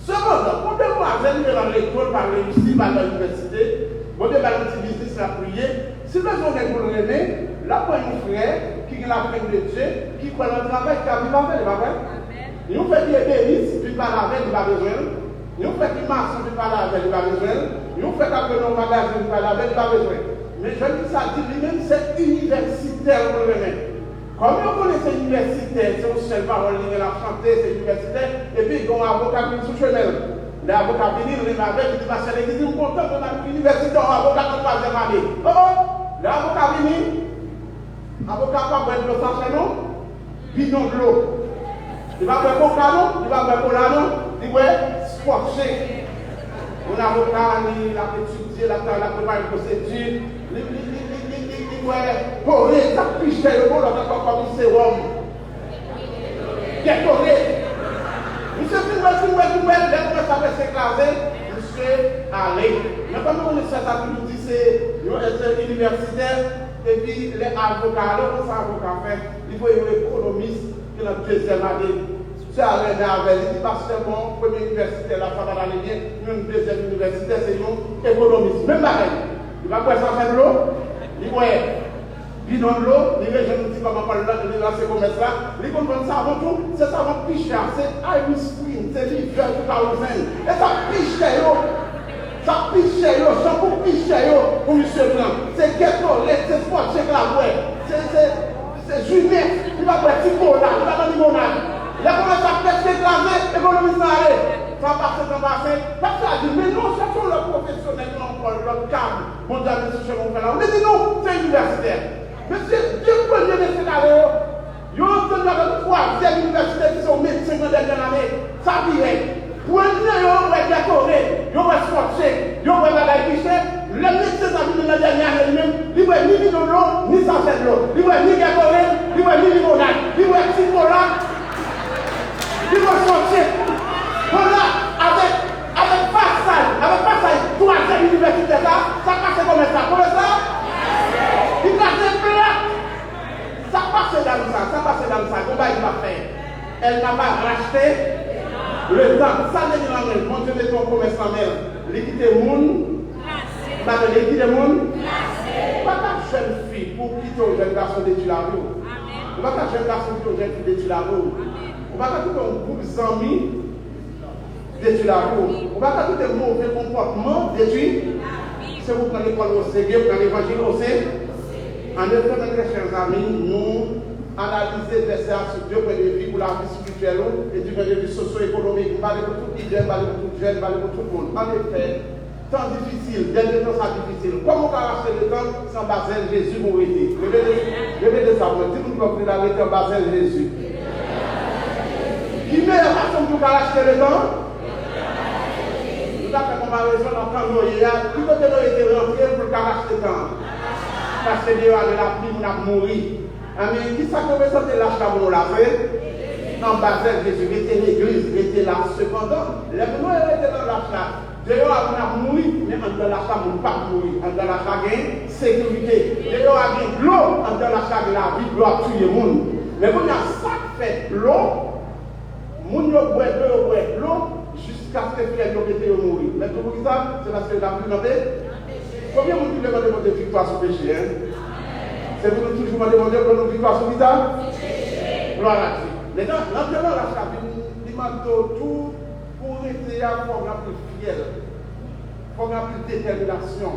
Cependant, pour demoiselles qui dans l'école, par réussir par l'université, pour des petits business à prier, si le jour est pour l'aimer, là, pour un frère qui est la peine de Dieu, qui prend le travail, qui a vu la peine, il va faire. Il nous fait des bénisses, puis par la veille, il va besoin. Nous faisons des marches, nous ne pas la veille, il va besoin. Nous faisons qu'après nos magasins, nous ne pas la veille, il va besoin. Mais je dis ça, lui-même, c'est universitaire pour le même. Comme on connaît c'est universitaire, c'est une seule parole, il a chanté, c'est universitaire, et puis il y a un avocat qui est sous chemin. L'avocat vient, il va avec, il dit, parce qu'il dit, nous sommes contents qu'on a l'université, un avocat de troisième année. L'avocat vient, l'avocat va boire de l'eau sans chaînon, bidon de l'eau. Il va boire coca, non, il va boire cola, non, il va scotcher. Mon avocat, il a étudié, il a préparé une procédure, il va correr, ça piche le bon, il va comme un sérum. Décoré. Monsieur Fouet, dès que ça va s'écraser, monsieur allez. Mais comme on est ça nous dit c'est universitaire, et puis les avocats, alors on s'avocat fait, il faut être économiste qui est la deuxième année. C'est à l'année il dit parce que mon premier université, là, ça va aller bien, une deuxième université, c'est un économiste. Même pareil, il va boire ça faire de l'eau, il boit bidon de l'eau, il va je ne sais comment parler là, il va lancer comme ça, il comprend ça avant tout, c'est ça avant pichard, c'est Irish Spring, c'est l'hiver tout à l'oseille. Et ça pichard, ça pichard, ça pour pichard pour M. Blanc. C'est ghetto, c'est sport, c'est la boue, c'est Junet, il va boire petit cola, il va dans limonade. Il a commencé à faire s'écraser, l'économie s'en allait. Ça passe dans la scène. Parce que dit, mais non, c'est pour le professionnel, non, pour le câble. Mon Dieu, monsieur, on fait là. On dit non, c'est universitaire. Monsieur, Dieu premier de cette année, il y a une troisième université qui sont médecins dans la dernière année. Ça vient. Pour un an, il va décorer, il va scotcher, il va la guichet. Le médecin a vu dans la dernière année lui-même, il va ni de l'eau, ni sans faire de l'eau. Il va ni décorer, il va ni limonade, il va petit cola. Il va sortir. Voilà, avec passage, troisième université là, ça passe comme ça. Comment ça? Il passe plein. Ça passe là. Elle n'a pas racheté le temps. Ça veut dire, mon Dieu, met ton commerce en mer. L'équité monde. L'équité des monde. Pas ta jeune fille pour quitter un jeune garçon d'études la rue. Pas ta jeune garçon pour jeune fille d'études la rue. Pas ta tout un groupe d'amis d'études la rue. Pas ta tout un mauvais comportement d'études. C'est vous prenez l'école au Seigneur, vous prenez l'évangile au Seigneur. En effet, mes chers amis, nous analyser les séances sur deux points de vue pour la vie spirituelle et du point de vue socio-économique. Parler pour tout le monde, parler pour tout le jeune, parler pour tout le monde. En effet, temps difficile, dernier temps ça difficile. Comment on va racheter le temps sans Basel Jésus pour aider? Répétez ça, moi, dis-nous que vous pouvez arrêter en Basel Jésus. Qui meilleure façon pour racheter le temps? Nous avons fait comparaison dans le temps de hier. Tout le temps été rentré pour racheter le temps. Parce que Dieu a de la pluie, on a mouru. Amen. Qui ça que représente l'achat pour la fait? En Basel Jésus, était l'église, était là. Cependant, les gens étaient dans l'achat. Dieu a mouru, mais en dans l'achat, on ne pas mourir. En dans l'achat, il y a sécurité. Dieu a mis l'eau, en dans l'achat, la vie, l'eau a tué le monde. Mais quand il y a ça fait l'eau, les gens boivent l'eau, jusqu'à ce que les gens aient mourir. Mais pour ça, c'est parce que la pluie n'a pas. Combien de gens demandent de victoire sur le péché? C'est pour nous toujours demander pour nous victoire sur le péché? Gloire à Dieu. Maintenant, l'entraînement la chapitre, il m'a tout pour être à faut plus fier, faut plus détermination.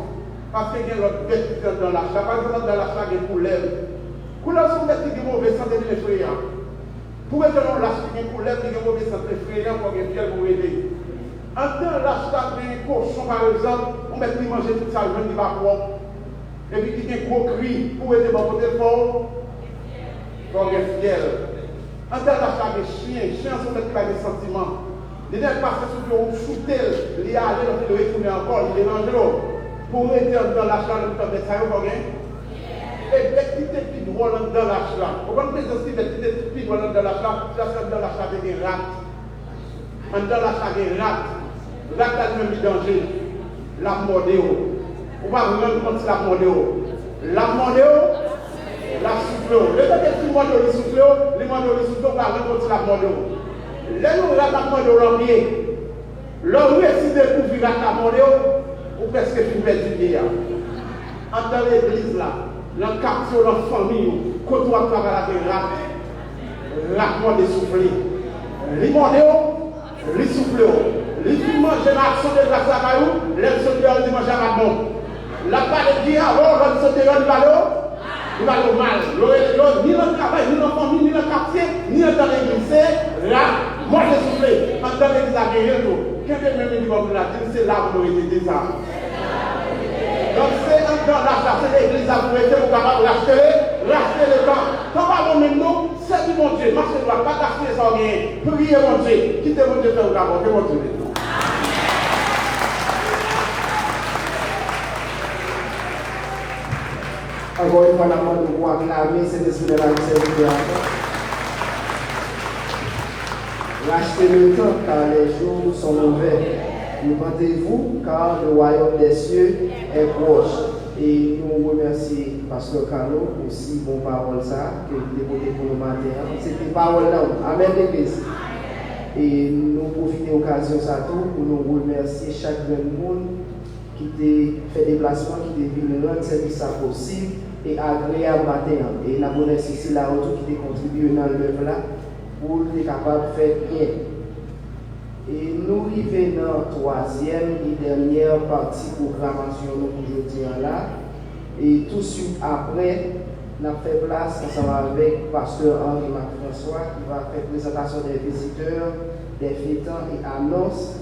Parce qu'il y a l'autre bête dans l'achat. Par exemple, dans l'achat, il y a des couleurs. Couleurs sont des qui sont mauvais sans devenir effrayants. Pour être dans l'achat, il y a des couleurs qui sont mauvais sans effrayants pour que Pierre vous aider. En temps l'achat, il y a un cochon par exemple, on met lui manger tout ça, le jeune qui va croire. Et puis il y a un gros cri pour aider mon côté fort. Pour être fier. En temps d'achat, il y a des chiens sont des sentiments. Il y a des personnes qui ont shooté, il y a allé, il y a retourné encore, il y a mangé. Pour être dans l'achat, il y a des ça, il y a et l'activité qui drôle dans l'achat. Vous comprenez aussi l'activité qui drôle dans l'achat, c'est dans l'achat des rats. Dans l'achat des rats. Là, tu as même danger. La mordéo. On va vraiment compte la mordéo. La mordéo, la souffle. Le fait que tout le monde le souffle, les monde le souffle, on va vraiment compte la mordéo. Là, nous, la mordéo, l'homme, l'homme est si découvrir la mordéo, ou presque une belle idée. Dans l'église, là, dans le quartier, dans la famille, quand on va travailler avec la mordéo soufflée. Les mordéo, les souffle. Les filles mangent l'action de la Savaillou, les sauteurs ils mangent à bon. La balle dit alors, les sauteurs ils vont au mal. Ni dans le travail, ni dans la famille, ni dans le quartier, ni dans l'église. C'est là, moi je souffle. En tant l'église à guérir tout. Quelqu'un même dit comme la dit, c'est là où vous avez des armes. Donc c'est dans l'achat, c'est l'église à vous aider, vous capable racheter le temps. Quand on va maintenant, c'est du bon Dieu. Marchez droit, pas d'acheter ça, priez mon Dieu. Quittez mon Dieu, faites d'abord, faites mon Dieu.
Encore une fois, la mort de vous acclamer, c'est l'esprit de la miséricorde. Rachetez le temps, car les jours sont mauvais. Repentez-vous, car le royaume des cieux est proche. Et nous remercions Pasteur Carlo aussi pour parole ça, que vous déposez pour le matin. C'était parole là. Amen, l'Église. Et nous profitons de l'occasion ça tout pour nous remercier chaque monde qui a fait déplacement, qui a venu rendre service possible et agréable matin. Et nous avons remercié la retour qui a contribué dans l'œuvre là pour être capable de faire bien. Et nous arrivons dans la troisième et dernière partie proclamation aujourd'hui là. Et tout de suite après, nous avons fait place ensemble avec Pasteur Henri Marc-François qui va faire présentation des visiteurs, des fêtants et annonces.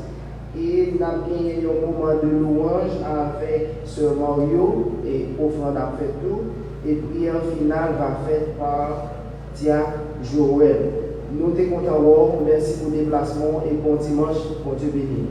Et nous avons gagné un moment de louange avec Sœur Mario et offrande à fait tout. Et prière finale va faite par Diacre Joël. Nous sommes contents, merci pour le déplacement et bon dimanche, pour Dieu béni.